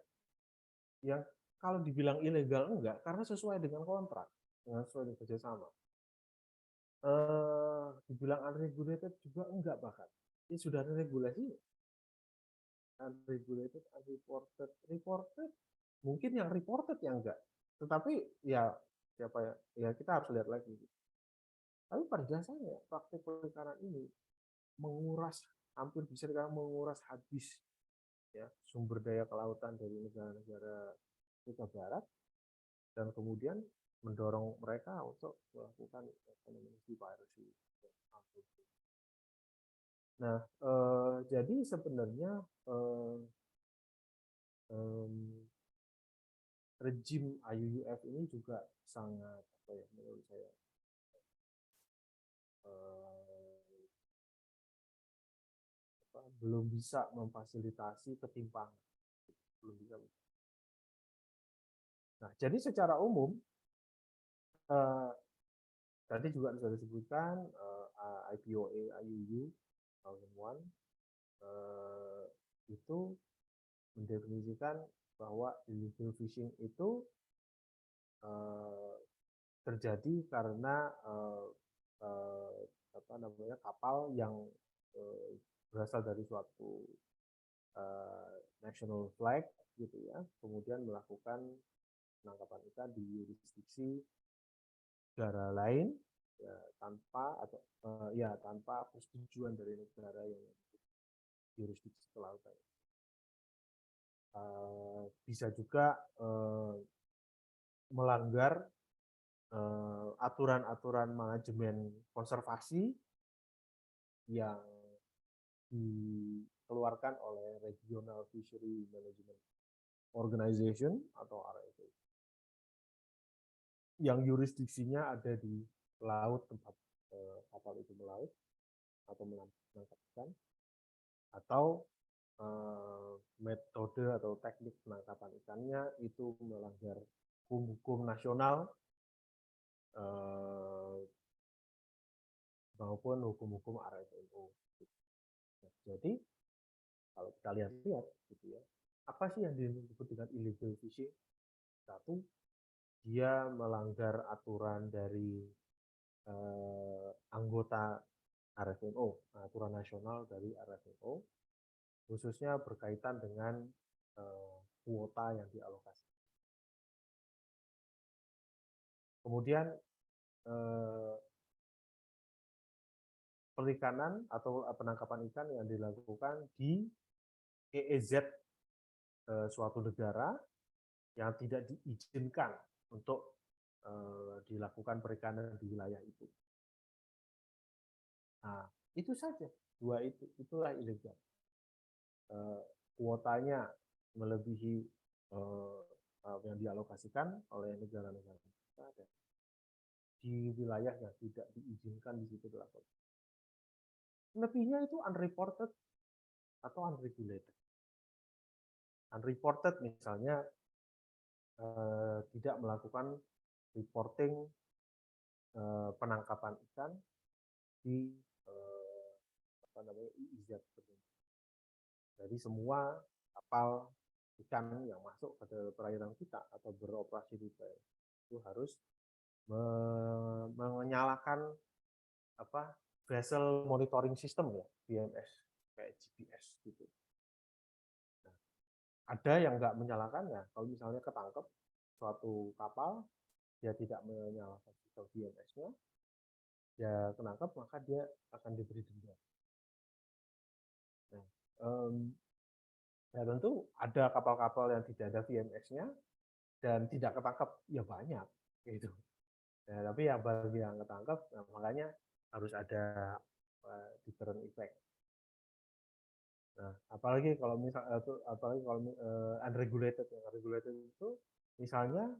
yang kalau dibilang ilegal enggak, karena sesuai dengan kontrak, sesuai dengan kerjasama. Dibilang unregulated juga enggak, bahkan ini sudah ada regulasi. Unregulated, unreported, reported, mungkin yang reported yang enggak, tetapi ya siapa ya kita harus lihat lagi. Tapi pada dasarnya praktik perikanan ini menguras, hampir bisa dikatakan menguras habis ya sumber daya kelautan dari negara-negara Afrika Barat, dan kemudian mendorong mereka untuk melakukan sea piracy. Nah, jadi sebenarnya rejim IUUF ini juga sangat apa ya, menurut saya belum bisa memfasilitasi ketimpangan, belum bisa. Nah, jadi secara umum tadi juga sudah disebutkan IPOA IUU 2001 itu mendefinisikan bahwa illegal fishing itu terjadi karena kapal yang berasal dari suatu national flag gitu ya, kemudian melakukan penangkapan ikan di yurisdiksi negara lain ya, tanpa persetujuan dari negara yang yurisdiksi kelautan. Bisa juga melanggar aturan-aturan manajemen konservasi yang dikeluarkan oleh Regional Fishery Management Organization atau RFA, yang yurisdiksinya ada di laut tempat kapal itu melaut atau menangkap ikan, atau metode atau teknik penangkapan ikannya itu melanggar hukum nasional maupun hukum-hukum RFNO. Nah, jadi kalau kita lihat gitu ya, apa sih yang disebut dengan illegal fishing? Satu, dia melanggar aturan dari anggota RFNO, aturan nasional dari RFNO, khususnya berkaitan dengan kuota yang dialokasi. Kemudian perikanan atau penangkapan ikan yang dilakukan di EEZ suatu negara yang tidak diizinkan untuk dilakukan perikanan di wilayah itu. Nah, itu saja, itulah ilegal. Kuotanya melebihi yang dialokasikan oleh negara-negara di wilayah yang tidak diizinkan di situ dilakukan. Lebihnya itu unreported atau unregulated. Unreported misalnya tidak melakukan reporting penangkapan ikan di EEZ. Jadi semua kapal ikan yang masuk ke perairan kita atau beroperasi di perairan itu harus menyalakan vessel monitoring system ya, VMS kayak GPS gitu. Nah, ada yang nggak menyalakannya. Kalau misalnya ketangkep suatu kapal dia tidak menyalakan sistem VMS-nya, ya ketangkep maka dia akan diberi denda. Nah, ya tentu ada kapal-kapal yang tidak ada VMS-nya dan tidak ketangkep, ya banyak gitu. Ya, tapi ya bagi yang ketangkep, nah, makanya harus ada deterrent effect. Nah, apalagi kalau unregulated, yang unregulated itu misalnya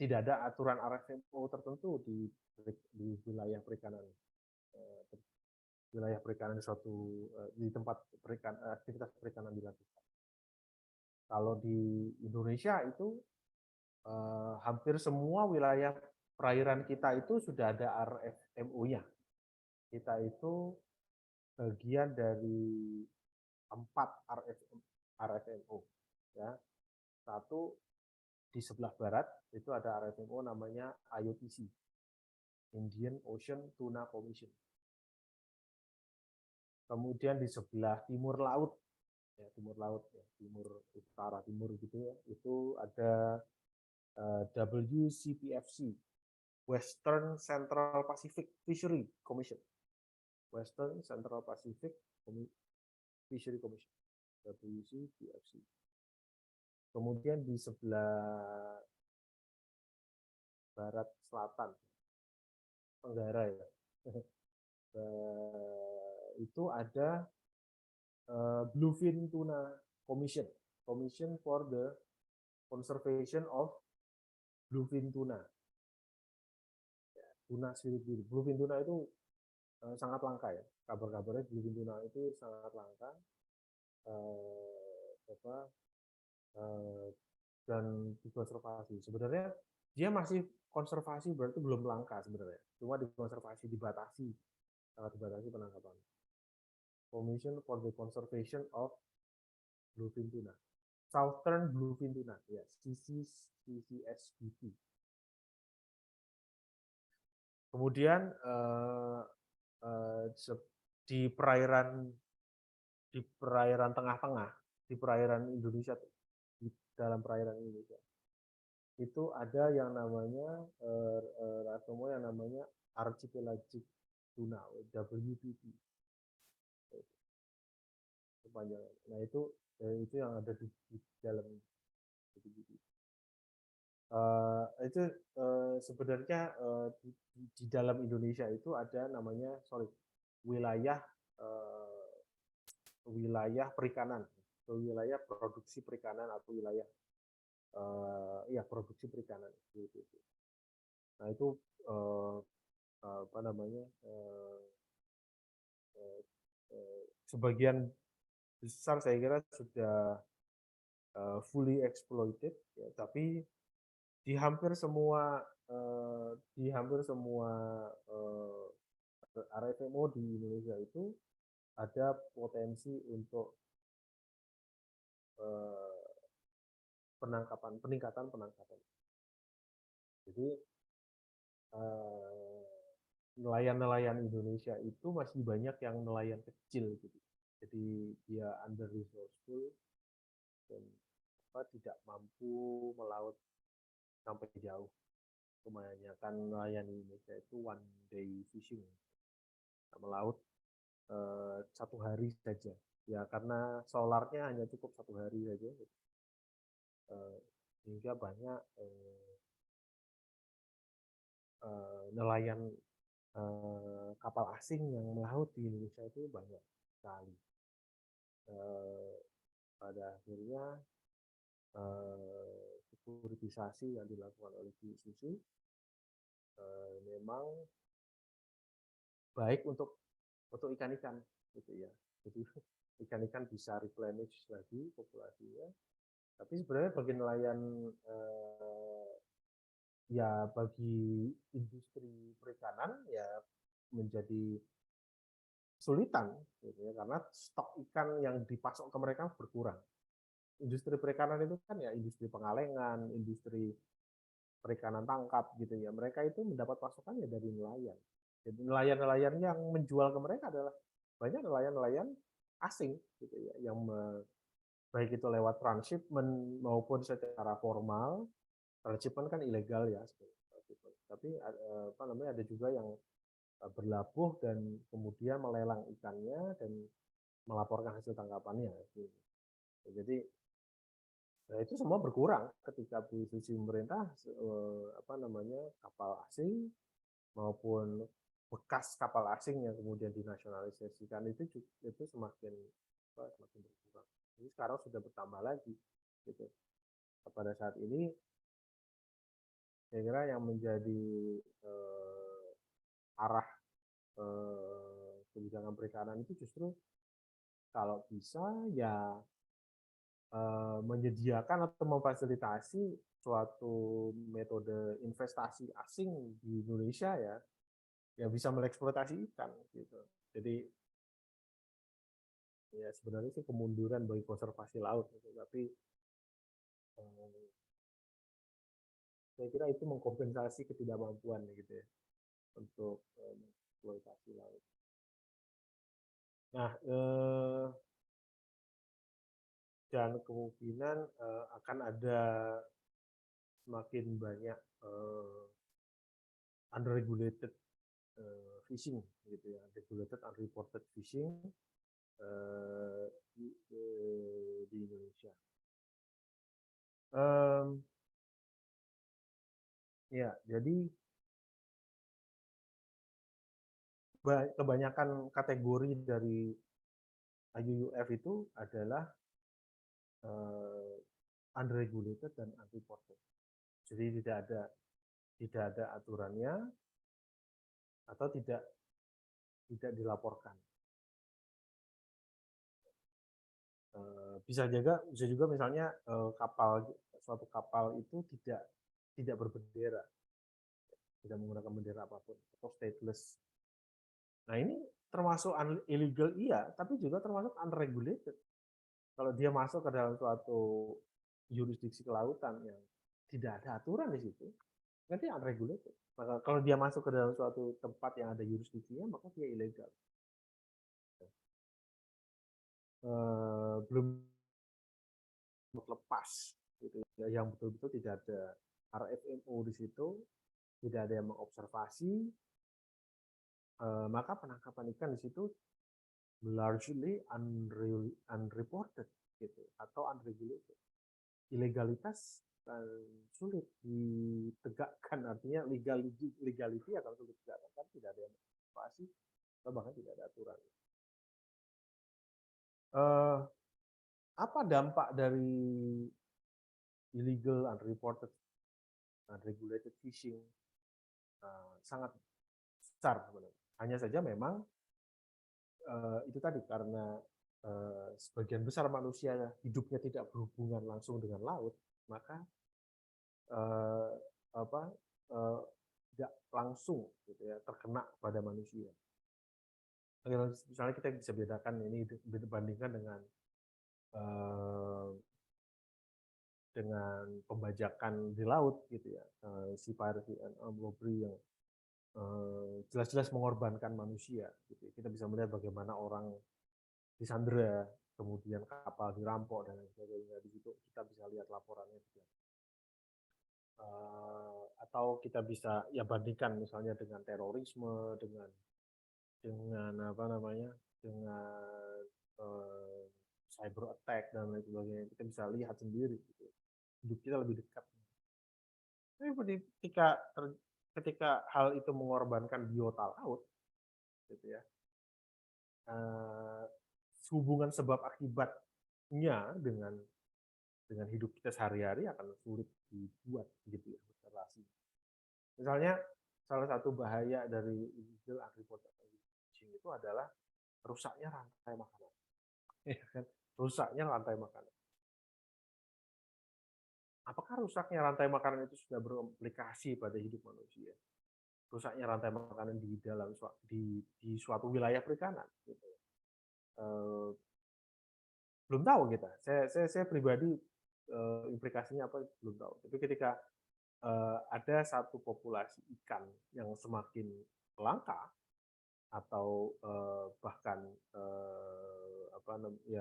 tidak ada aturan RFMO tertentu di wilayah perikanan, di tempat aktivitas perikanan dilakukan. Kalau di Indonesia itu hampir semua wilayah perairan kita itu sudah ada RFMO-nya. Kita itu bagian dari 4 RFMO. Ya. Satu di sebelah barat itu ada RFMO namanya IOTC, Indian Ocean Tuna Commission. Kemudian di sebelah timur laut, timur utara timur gitu ya, itu ada WCPFC, Western Central Pacific Fishery Commission. Western Central Pacific Fishery Commission, WCPFC. Kemudian di sebelah barat selatan Tenggara ya, itu ada Bluefin Tuna Commission, Commission for the Conservation of Bluefin Tuna. Tuna sirip biru. Bluefin tuna itu sangat langka ya. Kabar-kabarnya bluefin tuna itu sangat langka. Dan dikonservasi. Sebenarnya dia masih konservasi, berarti belum langka sebenarnya. Cuma dikonservasi, dibatasi, sangat dibatasi penangkapan. Commission for the Conservation of Bluefin Tuna. Southern Bluefin Tuna, ya, CCSBT. Kemudian di perairan tengah-tengah, di perairan Indonesia, di dalam perairan Indonesia, itu ada yang namanya rasanya yang namanya archipelagic tuna, WPT. Kepanjangan. Nah itu yang ada di dalam WPT. Itu sebenarnya di dalam Indonesia itu ada namanya wilayah perikanan, atau wilayah produksi perikanan, atau wilayah produksi perikanan gitu. Nah itu sebagian besar saya kira sudah fully exploited ya, tapi di hampir semua RFMO di Indonesia itu ada potensi untuk peningkatan penangkapan. Jadi nelayan-nelayan Indonesia itu masih banyak yang nelayan kecil gitu. Jadi dia under resourceful dan tidak mampu melaut sampai jauh. Kebanyakan nelayan Indonesia itu one day fishing, melaut satu hari saja. Ya karena solarnya hanya cukup satu hari saja. Sehingga banyak nelayan kapal asing yang melaut di Indonesia itu banyak sekali. Pada akhirnya sekuritisasi yang dilakukan oleh BSCC memang baik untuk ikan-ikan gitu ya. Jadi ikan-ikan bisa replenish lagi populasinya. Tapi sebenarnya bagi nelayan bagi industri perikanan ya menjadi kesulitan gitu ya, karena stok ikan yang dipasok ke mereka berkurang. Industri perikanan itu kan ya industri pengalengan, industri perikanan tangkap gitu ya. Mereka itu mendapat pasokannya dari nelayan. Jadi nelayan-nelayan yang menjual ke mereka adalah banyak nelayan-nelayan asing gitu ya, yang baik itu lewat transshipment maupun secara formal. Transshipment kan ilegal ya, tapi ada juga yang berlabuh dan kemudian melelang ikannya dan melaporkan hasil tangkapannya. Jadi itu semua berkurang ketika posisi pemerintah kapal asing maupun bekas kapal asing yang kemudian dinasionalisasikan itu semakin berkurang. Jadi sekarang sudah bertambah lagi gitu. Pada saat ini saya kira yang menjadi arah kebijakan perikanan itu justru kalau bisa ya menyediakan atau memfasilitasi suatu metode investasi asing di Indonesia ya yang bisa mengeksploitasi ikan gitu. Jadi ya sebenarnya sih kemunduran bagi konservasi laut gitu. Tapi saya kira itu mengkompensasi ketidakmampuan gitu ya untuk eksploitasi laut. Nah, dan kemungkinan akan ada semakin banyak unregulated fishing gitu ya, regulated unreported fishing di Indonesia. Ya, jadi kebanyakan kategori dari IUUF itu adalah unregulated dan unreported. Jadi tidak ada aturannya atau tidak dilaporkan. Bisa juga misalnya suatu kapal itu tidak berbendera, tidak menggunakan bendera apapun atau stateless. Nah, ini termasuk illegal iya, tapi juga termasuk unregulated. Kalau dia masuk ke dalam suatu jurisdiksi kelautan yang tidak ada aturan di situ, nanti unregulated. Maka kalau dia masuk ke dalam suatu tempat yang ada jurisdiksinya, maka dia ilegal. Belum lepas, gitu ya, yang betul-betul tidak ada RFMO di situ, tidak ada yang mengobservasi, maka penangkapan ikan di situ largely unreported gitu atau unregulated. Ilegalitas sulit ditegakkan, artinya legality akan sulit ditegakkan, tidak ada yang mengobservasi atau bahkan tidak ada aturan. Apa dampak dari illegal, unreported, unregulated fishing? Sangat besar sebenarnya. Hanya saja memang itu tadi karena sebagian besar manusia hidupnya tidak berhubungan langsung dengan laut, maka tidak langsung gitu ya terkena pada manusia. Misalnya kita bisa bedakan ini dibandingkan dengan pembajakan di laut gitu ya, sea piracy and armed robbery yang jelas-jelas mengorbankan manusia gitu. Kita bisa melihat bagaimana orang disandera, kemudian kapal dirampok dan lain sebagainya. Di situ kita bisa lihat laporannya juga. Atau kita bisa ya bandingkan misalnya dengan terorisme, dengan cyber attack dan lain sebagainya. Kita bisa lihat sendiri gitu. Hidup kita lebih dekat. Tapi ketika hal itu mengorbankan biota laut gitu ya, hubungan sebab akibatnya dengan hidup kita sehari-hari akan sulit dibuat gitu ya, relasi. Misalnya salah satu bahaya dari illegal unreported fishing itu adalah rusaknya rantai makanan. Ya kan? Rusaknya rantai makanan. Apakah rusaknya rantai makanan itu sudah berimplikasi pada hidup manusia? Rusaknya rantai makanan di dalam di suatu wilayah perikanan gitu. Belum tahu kita. Saya pribadi implikasinya apa belum tahu. Tapi ketika ada satu populasi ikan yang semakin langka atau bahkan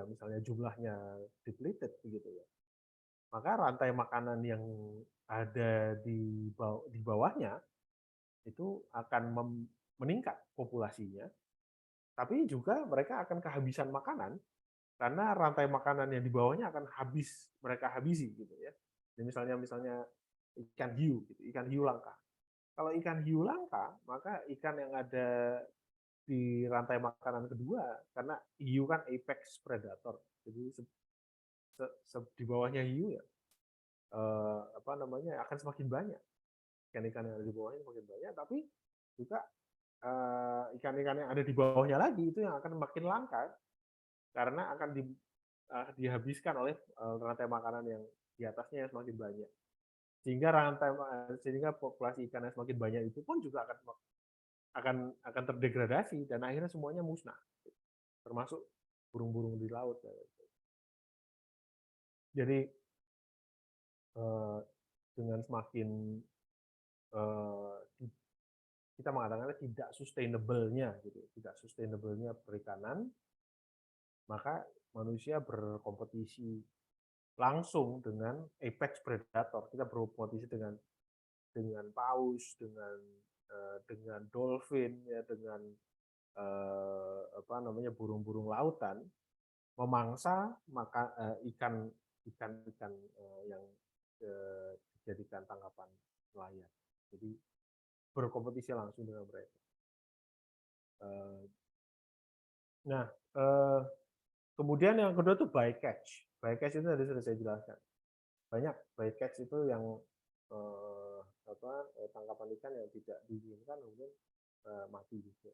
misalnya jumlahnya depleted begitu ya, maka rantai makanan yang ada di bawahnya itu akan meningkat populasinya, tapi juga mereka akan kehabisan makanan karena rantai makanan yang di bawahnya akan mereka habisi gitu ya. Jadi misalnya ikan hiu gitu, ikan hiu langka. Kalau ikan hiu langka, maka ikan yang ada di rantai makanan kedua, karena hiu kan apex predator, jadi di bawahnya hiu ya akan semakin banyak ikan-ikan yang ada di bawahnya semakin banyak, tapi juga ikan-ikan yang ada di bawahnya lagi itu yang akan makin langka karena akan dihabiskan oleh rantai makanan yang di atasnya yang semakin banyak, sehingga populasi ikan yang semakin banyak itu pun juga akan terdegradasi dan akhirnya semuanya musnah, termasuk burung-burung di laut. Jadi dengan semakin kita mengatakan tidak sustainable-nya gitu, tidak sustainable-nya perikanan, maka manusia berkompetisi langsung dengan apex predator. Kita berkompetisi dengan paus, dengan dolphin ya, dengan burung-burung lautan, memangsa ikan yang dijadikan tangkapan nelayan. Jadi berkompetisi langsung dengan mereka. Nah, kemudian yang kedua tuh bycatch. Bycatch itu tadi sudah saya jelaskan. Banyak bycatch itu yang tangkapan ikan yang tidak diinginkan kemudian mati juga.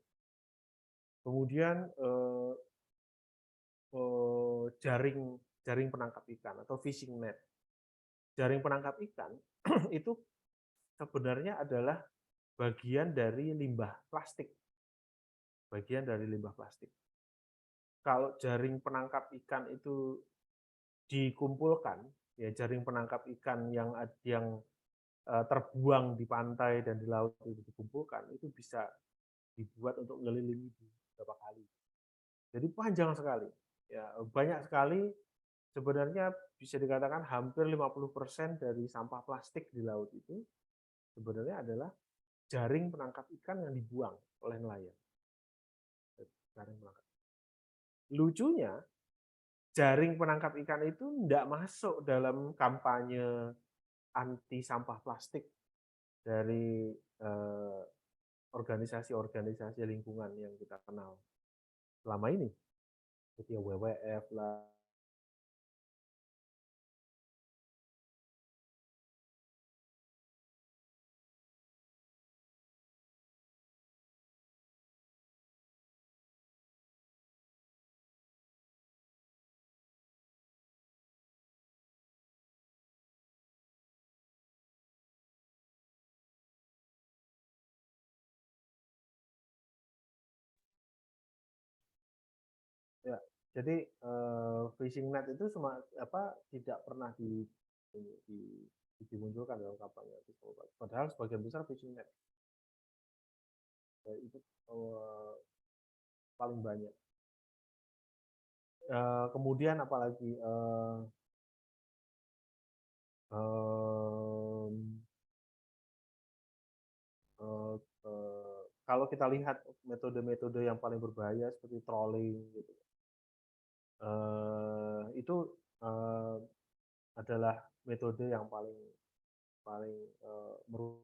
Kemudian jaring penangkap ikan atau fishing net. Jaring penangkap ikan itu sebenarnya adalah bagian dari limbah plastik. Bagian dari limbah plastik. Kalau jaring penangkap ikan itu dikumpulkan, ya jaring penangkap ikan yang terbuang di pantai dan di laut itu dikumpulkan, itu bisa dibuat untuk mengelilingi beberapa kali. Jadi panjang sekali. Ya, banyak sekali, sebenarnya bisa dikatakan hampir 50% dari sampah plastik di laut itu sebenarnya adalah jaring penangkap ikan yang dibuang oleh nelayan. Jaring penangkap. Lucunya, jaring penangkap ikan itu tidak masuk dalam kampanye anti sampah plastik dari organisasi-organisasi lingkungan yang kita kenal selama ini, seperti WWF lah. Ya, jadi fishing net itu tidak pernah dimunculkan dalam kampanye. Padahal sebagian besar fishing net itu paling banyak. Kemudian apalagi kalau kita lihat metode-metode yang paling berbahaya seperti trolling gitu, itu adalah metode yang paling merugikan.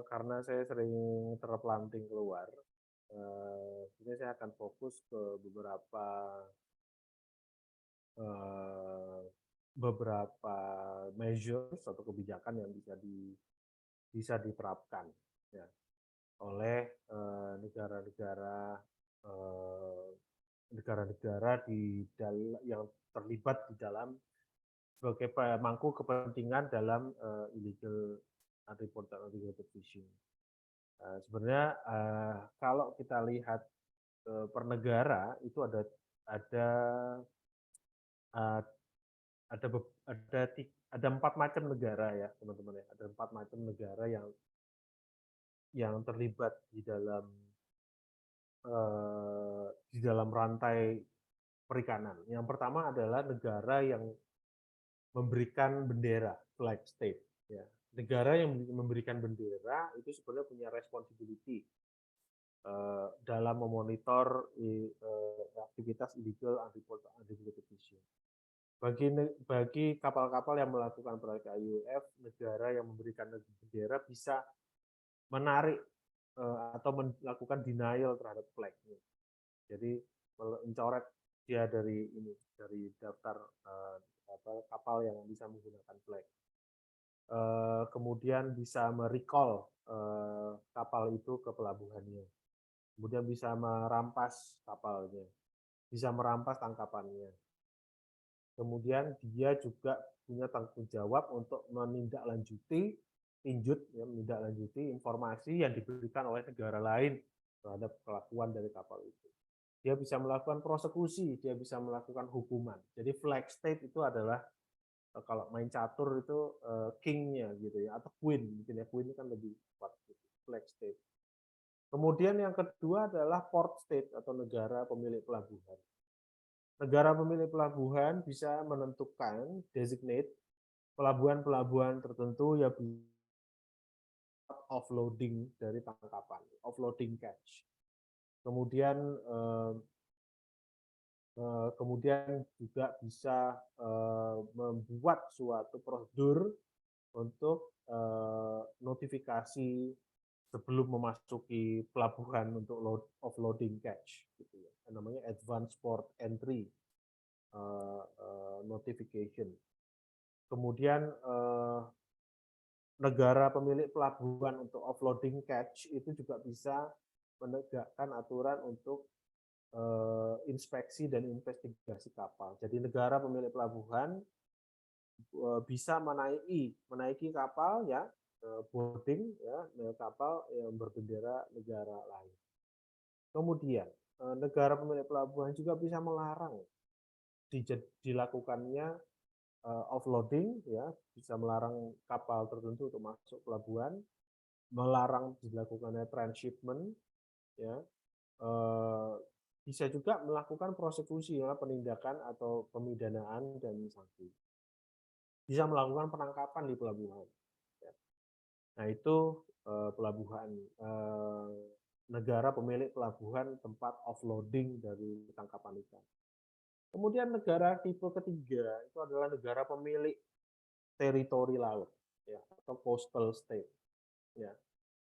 Karena saya sering terpelanting keluar, jadi saya akan fokus ke beberapa measures atau kebijakan yang bisa diterapkan ya, oleh negara-negara yang terlibat di dalam sebagai pemangku kepentingan dalam illegal unreported unregulated fishing. Sebenarnya kalau kita lihat per negara itu ada ada 4 macam negara ya teman-teman ya. Ada 4 macam negara yang terlibat di dalam di dalam rantai perikanan. Yang pertama adalah negara yang memberikan bendera, flag state. Ya. Negara yang memberikan bendera itu sebenarnya punya responsibility dalam memonitor aktivitas illegal unreported fishing. Bagi kapal-kapal yang melakukan proyek IUF, negara yang memberikan bendera bisa menarik atau melakukan denial terhadap flag-nya. Jadi mencoret dia dari daftar kapal yang bisa menggunakan flag. Kemudian bisa merecall kapal itu ke pelabuhannya. Kemudian bisa merampas kapalnya, bisa merampas tangkapannya. Kemudian dia juga punya tanggung jawab untuk menindaklanjuti menindaklanjuti informasi yang diberikan oleh negara lain terhadap kelakuan dari kapal itu. Dia bisa melakukan prosekusi, dia bisa melakukan hukuman. Jadi flag state itu adalah kalau main catur itu king-nya gitu ya, atau queen, mungkin ya queen kan lebih kuat gitu, flag state. Kemudian yang kedua adalah port state atau negara pemilik pelabuhan. Negara pemilik pelabuhan bisa menentukan designate pelabuhan-pelabuhan tertentu yang offloading dari tangkapan, offloading catch. Kemudian juga bisa membuat suatu prosedur untuk notifikasi sebelum memasuki pelabuhan untuk offloading catch, gitu ya. Namanya advance port entry notification. Kemudian negara pemilik pelabuhan untuk offloading catch itu juga bisa menegakkan aturan untuk inspeksi dan investigasi kapal. Jadi negara pemilik pelabuhan bisa menaiki kapal ya, boarding ya, kapal yang berbendera negara lain. Kemudian negara pemilik pelabuhan juga bisa melarang dilakukannya offloading ya, bisa melarang kapal tertentu untuk masuk pelabuhan, melarang dilakukannya transshipment ya, bisa juga melakukan prosekusi ya, penindakan atau pemidanaan dan sanksi. Bisa melakukan penangkapan di pelabuhan. Ya. Nah itu pelabuhan negara pemilik pelabuhan tempat offloading dari tangkapan ikan. Kemudian negara tipe ketiga itu adalah negara pemilik teritori laut, ya, atau coastal state. Ya.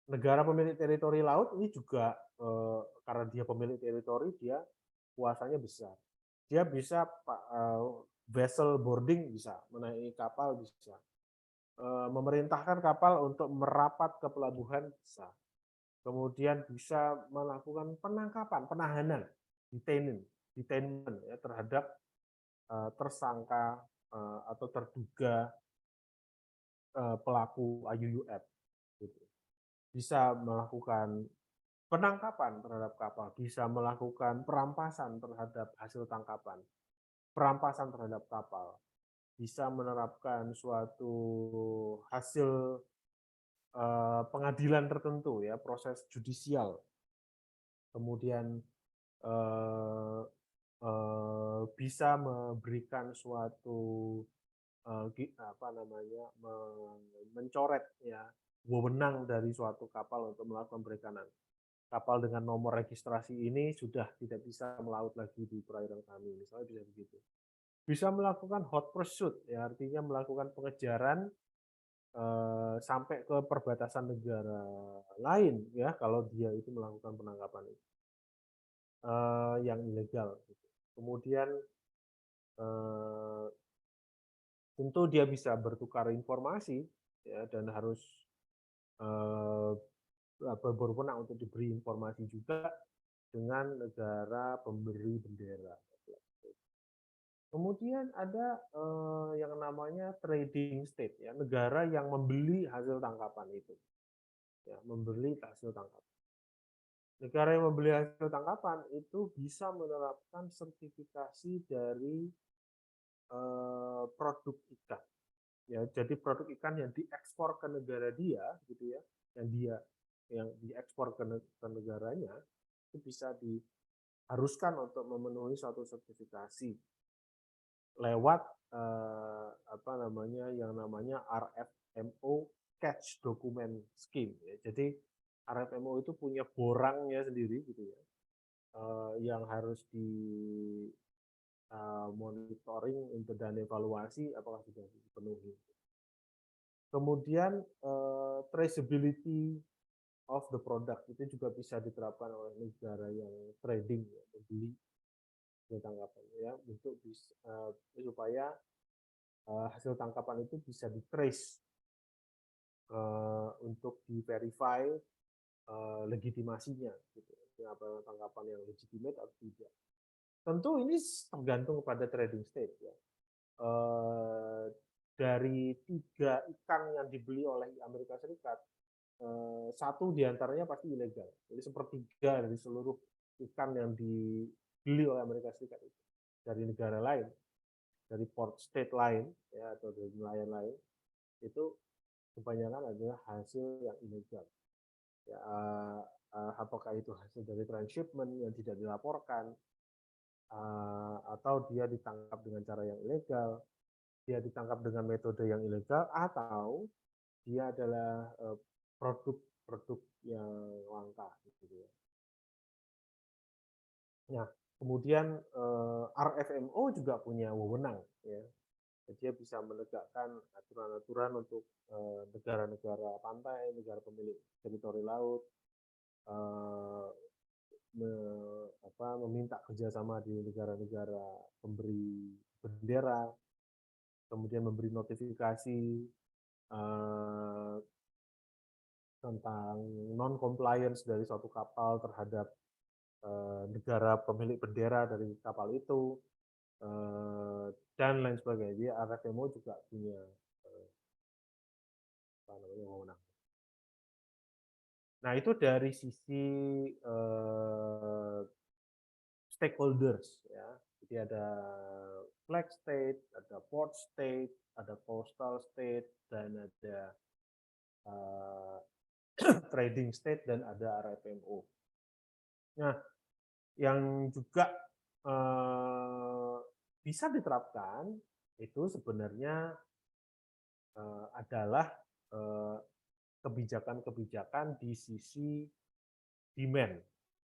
Negara pemilik teritori laut ini juga karena dia pemilik teritori, dia kuasanya besar. Dia bisa vessel boarding, bisa menaiki kapal, bisa memerintahkan kapal untuk merapat ke pelabuhan, bisa. Kemudian bisa melakukan penangkapan, penahanan, detainment ya, terhadap tersangka atau terduga pelaku IUUF. Gitu. Bisa melakukan penangkapan terhadap kapal, bisa melakukan perampasan terhadap hasil tangkapan, perampasan terhadap kapal, bisa menerapkan suatu hasil pengadilan tertentu ya, proses judicial. Kemudian bisa memberikan suatu mencoret ya wewenang dari suatu kapal untuk melakukan perikanan. Kapal dengan nomor registrasi ini sudah tidak bisa melaut lagi di perairan kami, misalnya bisa begitu. Bisa melakukan hot pursuit, ya artinya melakukan pengejaran sampai ke perbatasan negara lain, ya kalau dia itu melakukan penangkapan itu yang ilegal. Kemudian tentu dia bisa bertukar informasi, ya, dan harus berwenang untuk diberi informasi juga dengan negara pemberi bendera. Kemudian ada yang namanya trading state, ya, negara yang membeli hasil tangkapan itu, ya, membeli hasil tangkapan. Negara yang membeli hasil tangkapan itu bisa menerapkan sertifikasi dari produk ikan. Ya, jadi produk ikan yang diekspor ke negara dia, gitu ya, yang diekspor ke negaranya, itu bisa diharuskan untuk memenuhi suatu sertifikasi lewat yang namanya RFMO Catch Document Scheme. Ya. Jadi RFMO itu punya borangnya sendiri gitu ya, yang harus di monitoring dan evaluasi apakah sudah dipenuhi. Kemudian traceability of the product itu juga bisa diterapkan oleh negara yang trading, ya, membeli hasil tangkapan ya, untuk supaya hasil tangkapan itu bisa di-trace untuk di-verify legitimasinya, gitu. Apa tangkapan yang legitimate atau tidak. Tentu ini tergantung pada trading state ya. Dari 3 ikan yang dibeli oleh Amerika Serikat, 1 diantaranya pasti ilegal. Jadi 1/3 dari seluruh ikan yang dibeli oleh Amerika Serikat itu dari negara lain, dari port state lain ya, atau dari nelayan lain, itu kebanyakan adalah hasil yang ilegal. Ya, apakah itu hasil dari transshipment yang tidak dilaporkan, atau dia ditangkap dengan cara yang ilegal, dia ditangkap dengan metode yang ilegal, atau dia adalah produk yang langka, gitu ya. Nah, kemudian RFMO juga punya wewenang, ya. Dia bisa menegakkan aturan-aturan untuk negara-negara pantai, negara pemilik teritori laut, meminta kerjasama di negara-negara pemberi bendera, kemudian memberi notifikasi tentang non-compliance dari suatu kapal terhadap negara pemilik bendera dari kapal itu, dan lain sebagainya. Jadi RFMO juga punya wewenang. Nah, itu dari sisi stakeholders ya. Jadi ada flag state, ada port state, ada coastal state, dan ada trading state, dan ada RFMO. Nah, yang juga bisa diterapkan itu sebenarnya adalah kebijakan-kebijakan di sisi demand,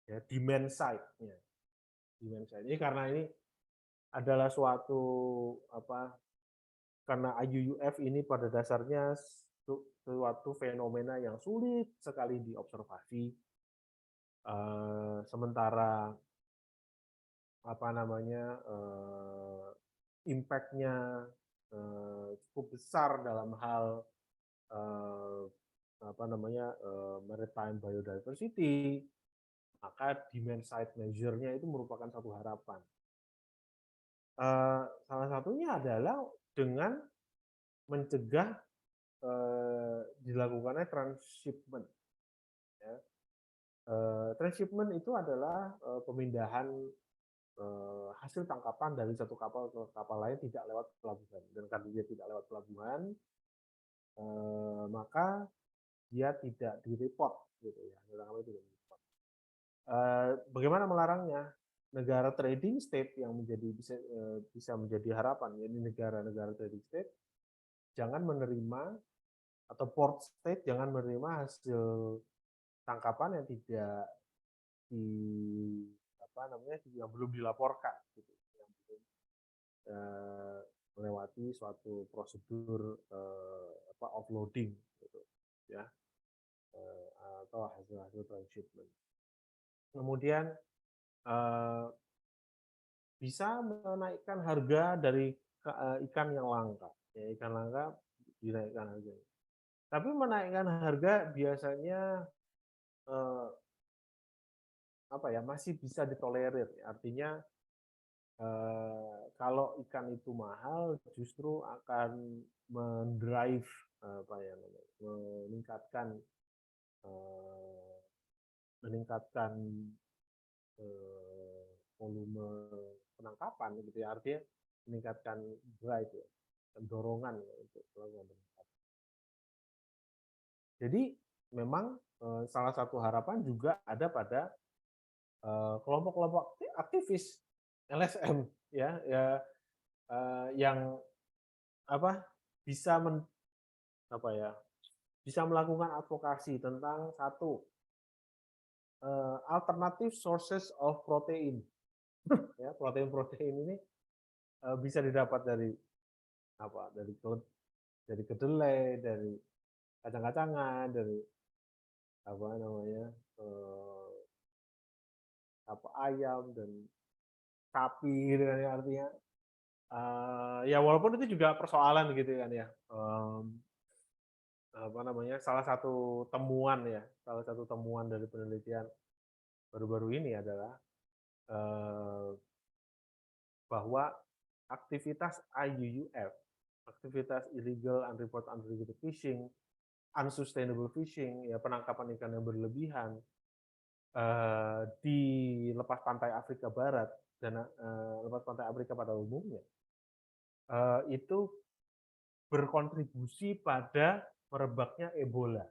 ya, demand side-nya. Demand side. Ini karena ini adalah suatu karena IUUF ini pada dasarnya suatu fenomena yang sulit sekali diobservasi. Sementara impact-nya cukup besar dalam hal maritime biodiversity, maka demand side measure-nya itu merupakan satu harapan. Salah satunya adalah dengan mencegah dilakukannya transshipment. Ya. Transshipment itu adalah pemindahan hasil tangkapan dari satu kapal ke kapal lain tidak lewat pelabuhan. Dan karena dia tidak lewat pelabuhan, maka dia tidak direport, gitu ya. Bagaimana melarangnya? Negara trading state yang bisa menjadi harapan, jadi negara-negara trading state jangan menerima, atau port state jangan menerima hasil tangkapan yang tidak yang belum dilaporkan, gitu, yang belum melewati suatu prosedur offloading, gitu, ya, atau hasil transshipment. Kemudian bisa menaikkan harga dari ikan yang langka, ya, ikan langka dinaikkan harganya. Tapi menaikkan harga biasanya masih bisa ditolerir. Artinya kalau ikan itu mahal, justru akan mendrive meningkatkan volume penangkapan, gitu ya. Artinya meningkatkan drive, ya, dorongan, ya, untuk melakukan penangkapan. Jadi memang salah satu harapan juga ada pada kelompok-kelompok aktivis LSM ya yang bisa bisa melakukan advokasi tentang satu alternative sources of protein. Ya, protein ini bisa didapat dari dari kedelai, dari kacang-kacangan, dari ayam dan sapi gitu kan ya, artinya ya walaupun itu juga persoalan gitu kan ya, salah satu temuan dari penelitian baru-baru ini adalah bahwa aktivitas IUUF, aktivitas illegal, unreported, unregulated fishing, unsustainable fishing, ya penangkapan ikan yang berlebihan di lepas pantai Afrika Barat dan lepas pantai Afrika pada umumnya, itu berkontribusi pada merebaknya Ebola.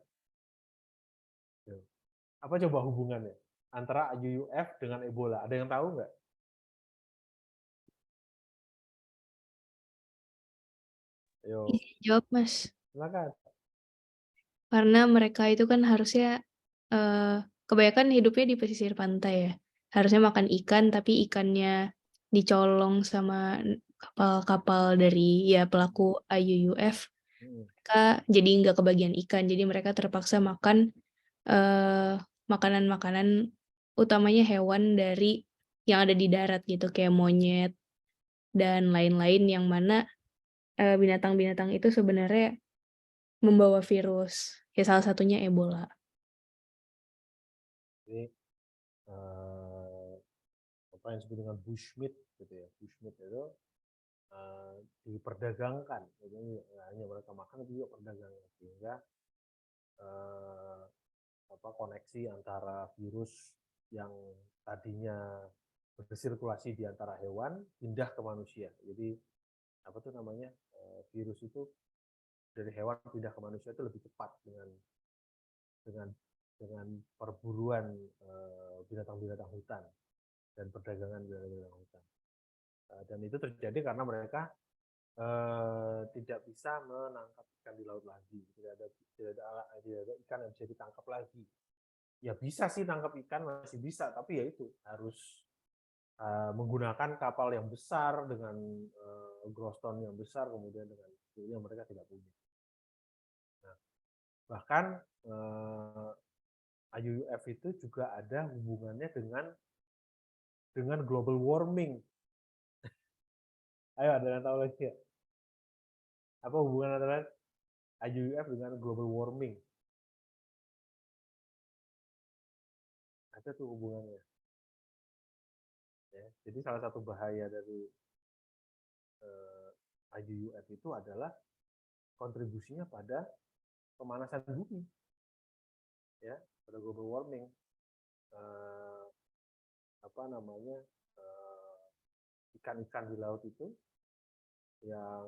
Apa coba hubungannya antara IUUF dengan Ebola? Ada yang tahu nggak? Ayo. Jawab, Mas. Silakan. Karena mereka itu kan harusnya kebanyakan hidupnya di pesisir pantai ya. Harusnya makan ikan, tapi ikannya dicolong sama kapal-kapal dari ya pelaku IUUF. Mereka jadi nggak kebagian ikan, jadi mereka terpaksa makan makanan-makanan utamanya hewan dari yang ada di darat gitu, kayak monyet dan lain-lain, yang mana binatang-binatang itu sebenarnya membawa virus. Ya salah satunya Ebola. Jadi apa yang disebut dengan bushmeat gitu ya. Bushmeat itu diperdagangkan. Jadi nggak hanya mereka makan, tapi juga perdagangan, sehingga koneksi antara virus yang tadinya bersirkulasi di antara hewan pindah ke manusia. Jadi virus itu dari hewan pindah ke manusia itu lebih cepat dengan perburuan binatang-binatang hutan dan perdagangan binatang-binatang hutan. Dan itu terjadi karena mereka tidak bisa menangkap ikan di laut lagi. Tidak ada ikan yang bisa ditangkap lagi. Ya bisa sih tangkap ikan, masih bisa, tapi ya itu harus menggunakan kapal yang besar dengan groston yang besar, kemudian dengan yang mereka tidak punya. Nah, bahkan IUUF itu juga ada hubungannya dengan global warming. Ayo, ada yang tahu lagi ya? Apa hubungan antara IUUF dengan global warming? Ada tuh hubungannya. Ya, jadi salah satu bahaya dari IUUF itu adalah kontribusinya pada pemanasan bumi, ya, pada global warming. Ikan-ikan di laut itu yang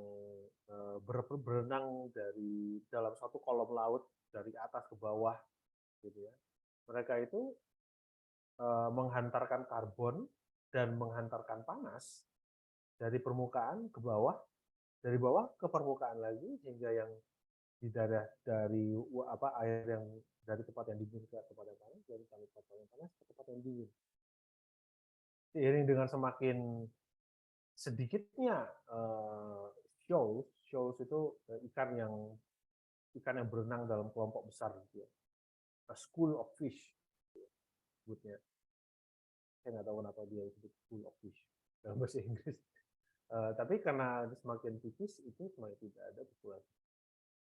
berenang dari dalam satu kolom laut dari atas ke bawah, gitu ya. Mereka itu menghantarkan karbon dan menghantarkan panas dari permukaan ke bawah, dari bawah ke permukaan lagi, sehingga yang di daerah dari air yang dari tempat yang dingin ke tempat yang panas, dari tempat yang panas ke tempat yang dingin. Seiring dengan semakin sedikitnya shows itu ikan yang berenang dalam kelompok besar gitu ya. A school of fish sebutnya. Saya nggak tahu kenapa dia disebut school of fish dalam bahasa Inggris. Tapi karena semakin tipis itu semakin tidak ada populasi.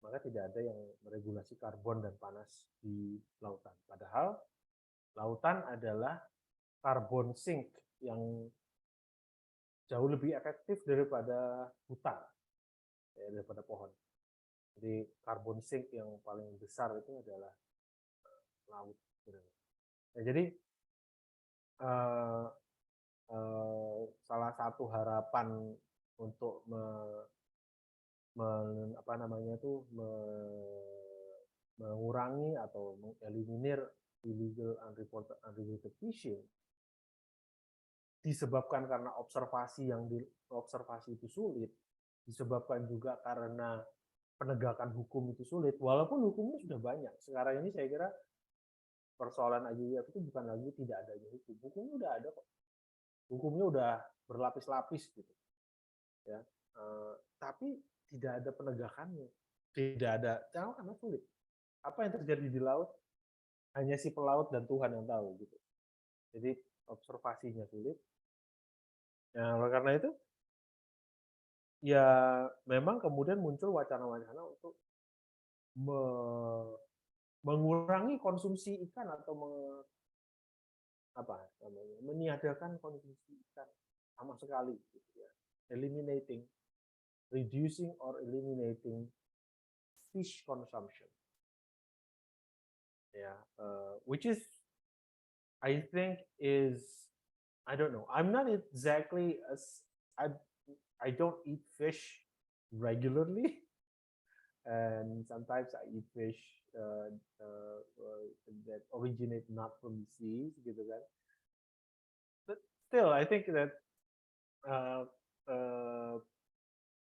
Maka tidak ada yang meregulasi karbon dan panas di lautan. Padahal lautan adalah carbon sink yang jauh lebih efektif daripada hutan, ya, daripada pohon. Jadi carbon sink yang paling besar itu adalah laut. Ya, jadi salah satu harapan untuk mengurangi atau mengeliminir illegal, unreported, unregulated fishing disebabkan karena observasi itu sulit, disebabkan juga karena penegakan hukum itu sulit, walaupun hukumnya sudah banyak. Sekarang ini saya kira persoalan IUF itu bukan lagi tidak adanya hukum. Hukumnya udah ada kok. Hukumnya udah berlapis-lapis gitu. Ya. Tapi tidak ada penegakannya. Tidak ada, karena sulit. Apa yang terjadi di laut hanya si pelaut dan Tuhan yang tahu gitu. Jadi observasinya sulit. Ya, oleh karena itu ya memang kemudian muncul wacana-wacana untuk mengurangi konsumsi ikan atau meniadakan konsumsi ikan sama sekali gitu ya. Reducing or eliminating fish consumption. Yeah, which is, I think, I don't know. I'm not exactly I don't eat fish regularly, and sometimes I eat fish that originate not from the seas, gitu kan. But still, I think that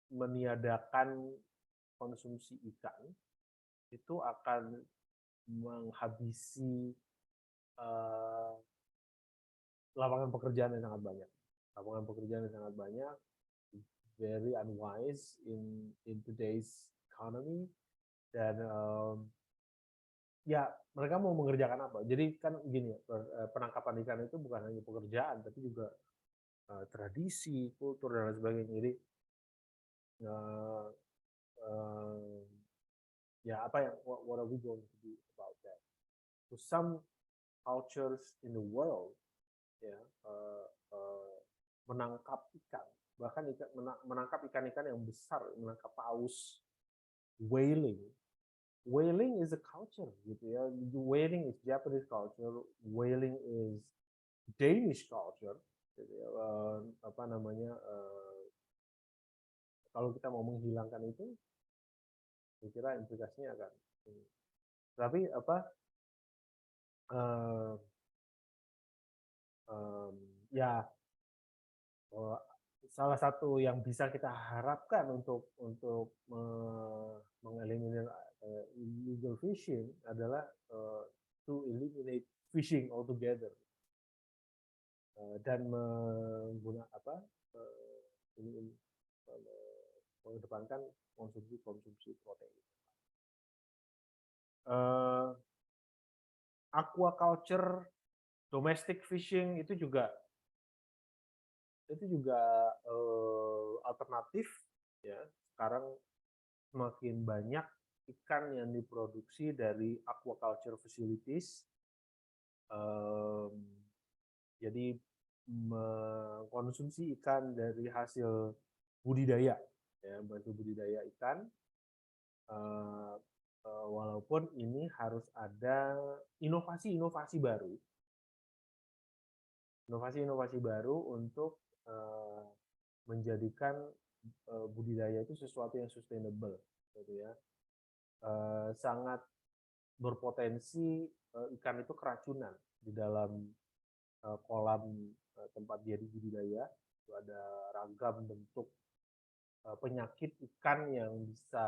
meniadakan konsumsi ikan itu akan menghabisi lapangan pekerjaan yang sangat banyak. Lapangan pekerjaan yang sangat banyak, very unwise in today's economy. Dan ya mereka mau mengerjakan apa? Jadi kan gini, penangkapan ikan itu bukan hanya pekerjaan, tapi juga tradisi, kultur dan lain sebagainya. Jadi ya apa yang what are we going to do about that? So some cultures in the world ya menangkap ikan, bahkan menangkap ikan-ikan yang besar, menangkap paus, whaling. Whaling is a culture gitu ya. Whaling is Japanese culture, whaling is Danish culture gitu ya. Kalau kita mau menghilangkan itu, saya kira implikasinya akan. Tapi ya salah satu yang bisa kita harapkan untuk mengeliminir illegal fishing adalah to eliminate fishing altogether dan mengedepankan konsumsi protein. Aquaculture, domestic fishing itu juga alternatif ya. Sekarang semakin banyak ikan yang diproduksi dari aquaculture facilities. Jadi mengkonsumsi ikan dari hasil budidaya ya, bantu budidaya ikan. Walaupun ini harus ada inovasi-inovasi baru untuk menjadikan budidaya itu sesuatu yang sustainable gitu ya. Sangat berpotensi ikan itu keracunan di dalam kolam tempat dia dibudidaya. Itu ada ragam bentuk penyakit ikan yang bisa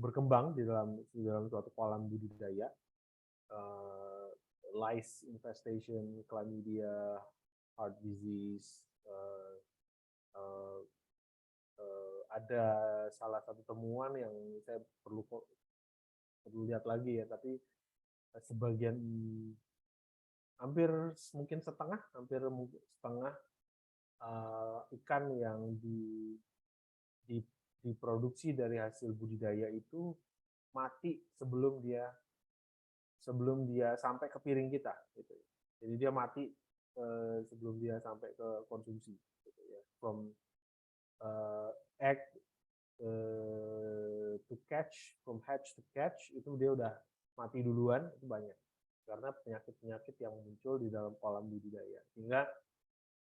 berkembang di dalam suatu kolam budidaya. Lice infestation, chlamydia, heart disease, ada salah satu temuan yang saya perlu lihat lagi ya, tapi sebagian hampir setengah ikan yang diproduksi dari hasil budidaya itu mati sebelum dia sampai ke piring kita gitu. Jadi dia mati sebelum dia sampai ke konsumsi gitu ya. From egg to catch, from hatch to catch, itu dia udah mati duluan, itu banyak karena penyakit-penyakit yang muncul di dalam kolam budidaya.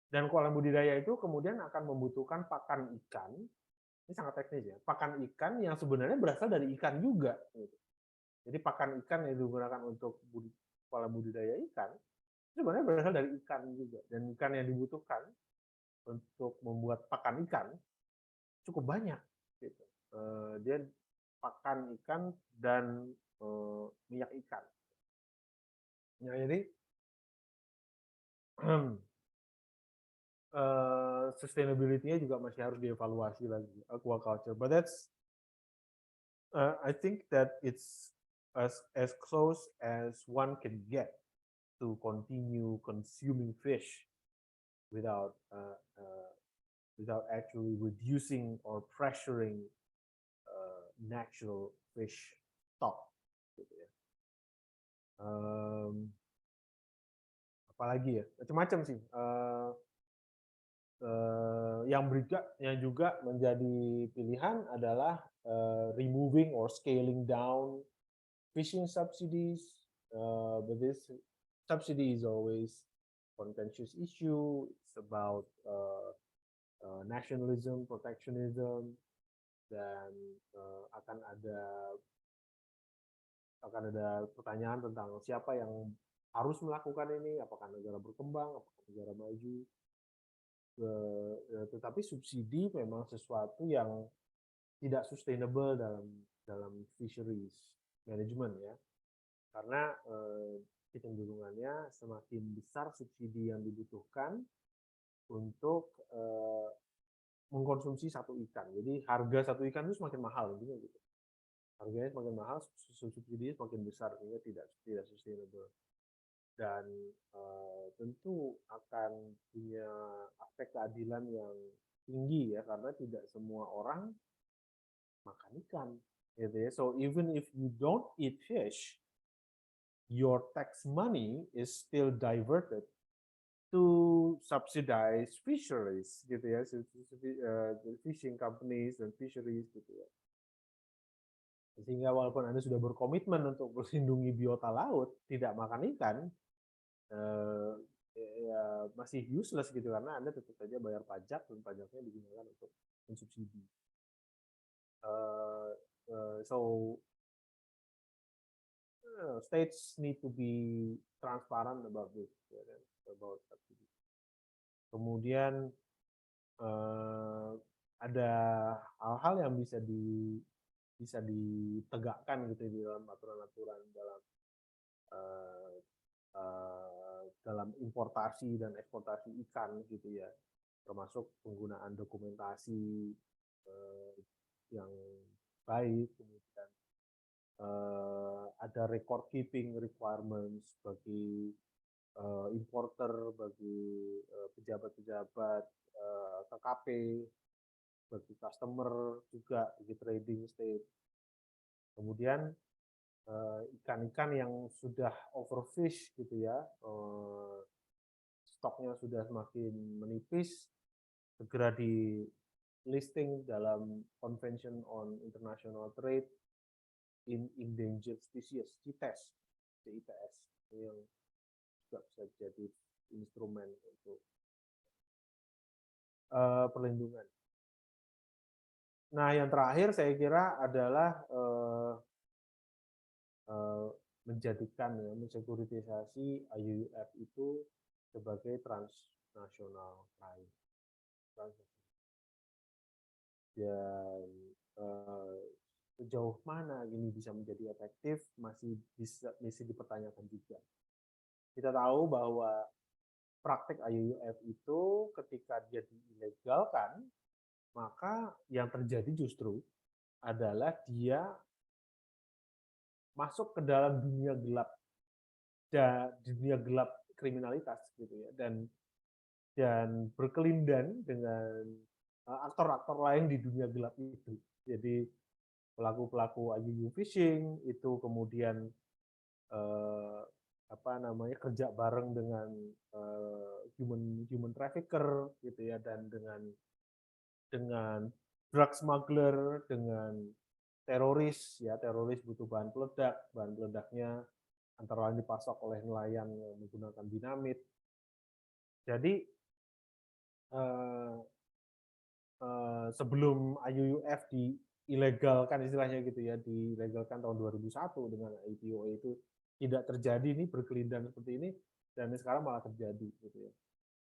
Dan kolam budidaya itu kemudian akan membutuhkan pakan ikan. Ini sangat teknis ya. Pakan ikan yang sebenarnya berasal dari ikan juga gitu. Jadi pakan ikan yang digunakan untuk kolam budidaya ikan sebenarnya berasal dari ikan juga, dan ikan yang dibutuhkan untuk membuat pakan ikan cukup banyak gitu. Dia pakan ikan dan minyak ikan. Nah, jadi sustainability-nya juga masih harus dievaluasi lagi aquaculture. But that's I think that it's as close as one can get to continue consuming fish without without actually reducing or pressuring natural fish stock. Gitu ya. Apalagi ya, macam-macam sih. Yang juga menjadi pilihan adalah removing or scaling down fishing subsidies. But this subsidy is always contentious issue. It's about nationalism, protectionism, dan akan ada pertanyaan tentang siapa yang harus melakukan ini, apakah negara berkembang, apakah negara maju. Tetapi subsidi memang sesuatu yang tidak sustainable dalam fisheries management ya, karena kecenderungannya semakin besar subsidi yang dibutuhkan untuk mengkonsumsi satu ikan. Jadi harga satu ikan itu semakin mahal, intinya gitu. Harganya semakin mahal, subsidinya semakin besar, sehingga tidak sustainable. Dan tentu akan punya aspek keadilan yang tinggi ya, karena tidak semua orang makan ikan, gitu ya. So even if you don't eat fish, your tax money is still diverted to subsidize fisheries, gitu ya, fishing companies dan fisheries, gitu ya. Sehingga walaupun Anda sudah berkomitmen untuk melindungi biota laut, tidak makan ikan, ya masih useless gitu, karena Anda tetap saja bayar pajak dan pajaknya digunakan untuk mensubsidi. So states need to be transparent about this, about subsidy. Kemudian ada hal-hal yang bisa ditegakkan gitu di dalam aturan-aturan dalam importasi dan eksportasi ikan gitu ya, termasuk penggunaan dokumentasi yang baik, kemudian ada record keeping requirements bagi importer, bagi pejabat-pejabat KKP, bagi customer juga, bagi trading state. Kemudian ikan-ikan yang sudah overfish gitu ya, stoknya sudah semakin menipis, segera di listing dalam Convention on International Trade in Endangered Species, CITES, yang juga bisa jadi instrumen untuk perlindungan. Nah, yang terakhir saya kira adalah menjadikan ya, mensekuritisasi IUUF itu sebagai transnational crime. Dan sejauh mana ini bisa menjadi efektif masih dipertanyakan juga. Kita tahu bahwa praktik IUUF itu ketika dia diilegalkan, maka yang terjadi justru adalah dia masuk ke dalam dunia gelap kriminalitas gitu ya, dan berkelindan dengan aktor-aktor lain di dunia gelap itu. Jadi pelaku-pelaku IUU fishing itu kemudian kerja bareng dengan human trafficker gitu ya, dan dengan drug smuggler, dengan teroris ya, teroris butuh bahan peledaknya antara lain dipasok oleh nelayan yang menggunakan dinamit. Jadi sebelum IUUF diilegalkan istilahnya gitu ya, diilegalkan tahun 2001 dengan IPO itu tidak terjadi, ini berkelindan seperti ini, dan sekarang malah terjadi gitu ya.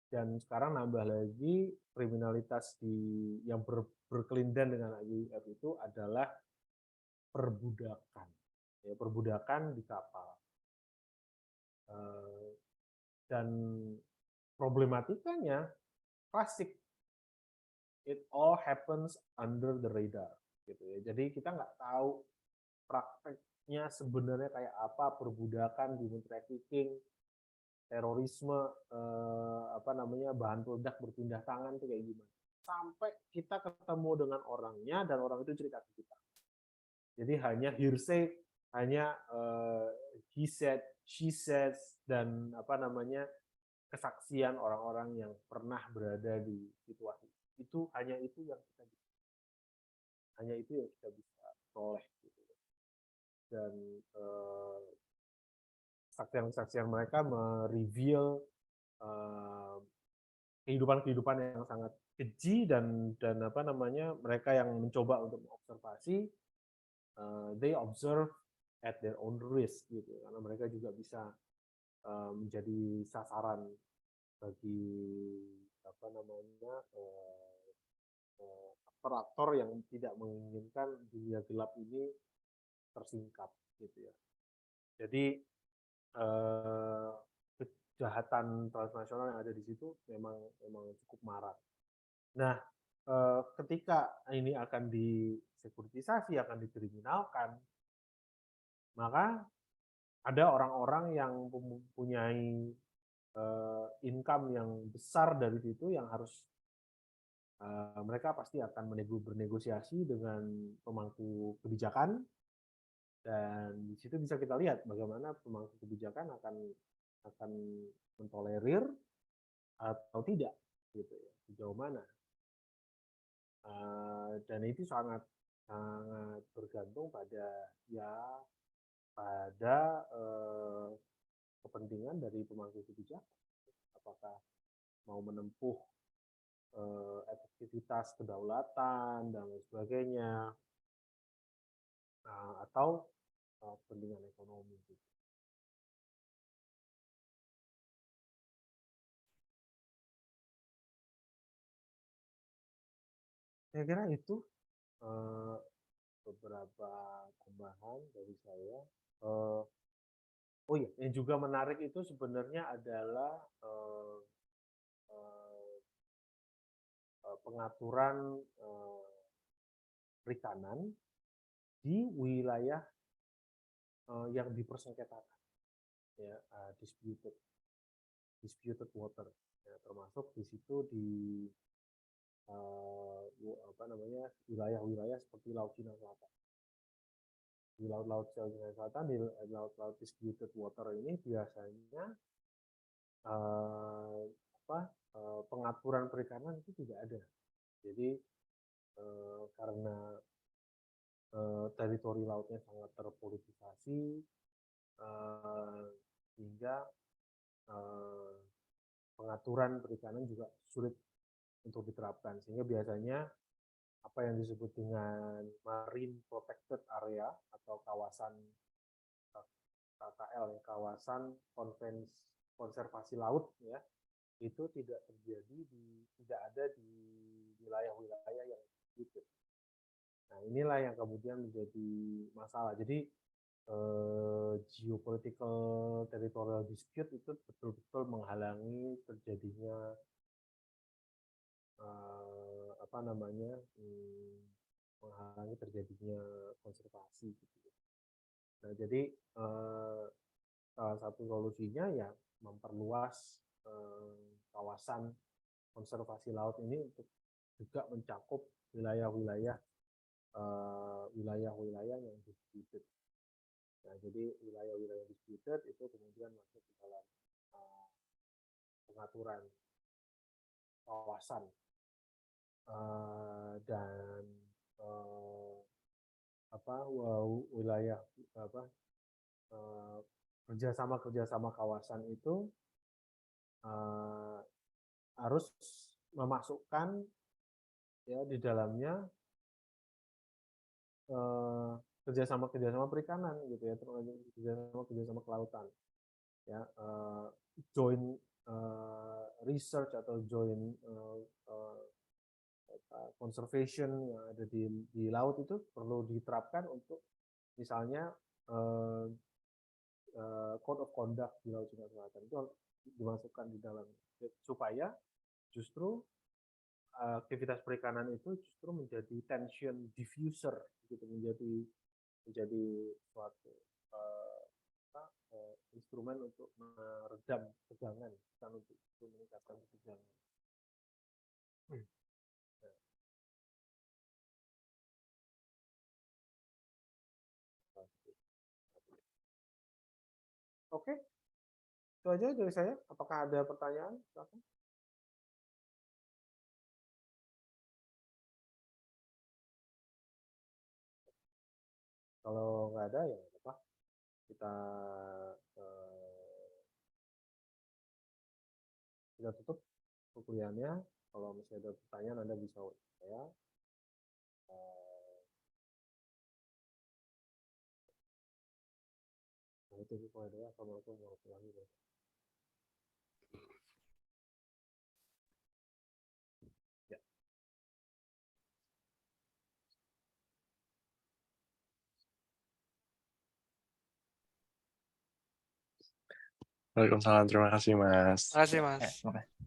Dan sekarang nambah lagi kriminalitas yang berkelindan dengan IUF itu adalah perbudakan, ya, perbudakan di kapal. Dan problematikanya klasik, it all happens under the radar, gitu ya. Jadi kita nggak tahu prakteknya sebenarnya kayak apa, perbudakan, human trafficking, terorisme, bahan peledak berpindah tangan itu kayak gimana. Sampai kita ketemu dengan orangnya dan orang itu cerita ke kita. Jadi hanya hearsay, hanya he said, she says, dan kesaksian orang-orang yang pernah berada di situasi itu, hanya itu yang kita bisa peroleh gitu. Dan kesaksian mereka mereveal kehidupan yang sangat keji, dan mereka yang mencoba untuk mengobservasi, they observe at their own risk gitu, karena mereka juga bisa menjadi sasaran bagi aktor-aktor yang tidak menginginkan dunia gelap ini tersingkap gitu ya. Jadi kejahatan transnasional yang ada di situ memang cukup marak. Nah, ketika ini akan disekuritisasi, akan dikriminalkan, maka ada orang-orang yang mempunyai income yang besar dari situ yang harus mereka pasti akan bernegosiasi dengan pemangku kebijakan, dan di situ bisa kita lihat bagaimana pemangku kebijakan akan mentolerir atau tidak gitu ya, sejauh mana. Dan itu sangat bergantung pada kepentingan dari pemangku kebijakan, apakah mau menempuh efektivitas kedaulatan dan lain sebagainya, atau kepentingan ekonomi gitu. Saya kira itu beberapa tambahan dari saya. Oh iya, yang juga menarik itu sebenarnya adalah pengaturan perikanan di wilayah yang dipersengketakan, ya, disputed water, ya, termasuk di situ di wilayah-wilayah seperti Laut Cina Selatan. Di laut-laut Cina Selatan, di laut-laut disputed water ini biasanya pengaturan perikanan itu tidak ada. Jadi karena teritori lautnya sangat terpolitisasi, sehingga pengaturan perikanan juga sulit untuk diterapkan, sehingga biasanya apa yang disebut dengan marine protected area atau kawasan KKL, kawasan konservasi laut, ya, itu tidak ada di wilayah-wilayah yang disputed. Nah, inilah yang kemudian menjadi masalah. Jadi geopolitical territorial dispute itu betul-betul menghalangi terjadinya konservasi gitu. Nah, jadi salah satu solusinya ya memperluas kawasan konservasi laut ini untuk juga mencakup wilayah-wilayah yang disputed. Nah, jadi wilayah-wilayah disputed itu kemudian masuk ke dalam pengaturan kawasan dan wilayah kerjasama kawasan itu harus memasukkan, ya, di dalamnya kerjasama perikanan gitu ya, kerjasama kelautan. ya, join research atau join conservation yang ada di laut itu perlu diterapkan untuk misalnya code of conduct di Laut Cina Selatan itu dimasukkan di dalam supaya justru aktivitas perikanan itu justru menjadi tension diffuser gitu, menjadi suatu instrumen untuk meredam tegangan, bukan untuk meningkatkan tegangan. Oke, itu aja dari saya. Apakah ada pertanyaan? Silakan. Kalau nggak ada ya nggak apa-apa. Kita tutup kuliahnya. Kalau masih ada pertanyaan Anda bisa WhatsApp saya. Itu ya. Assalamualaikum warahmatullahi wabarakatuh. Ya. Waalaikumsalam, terima kasih Mas. Makasih Mas. Oke.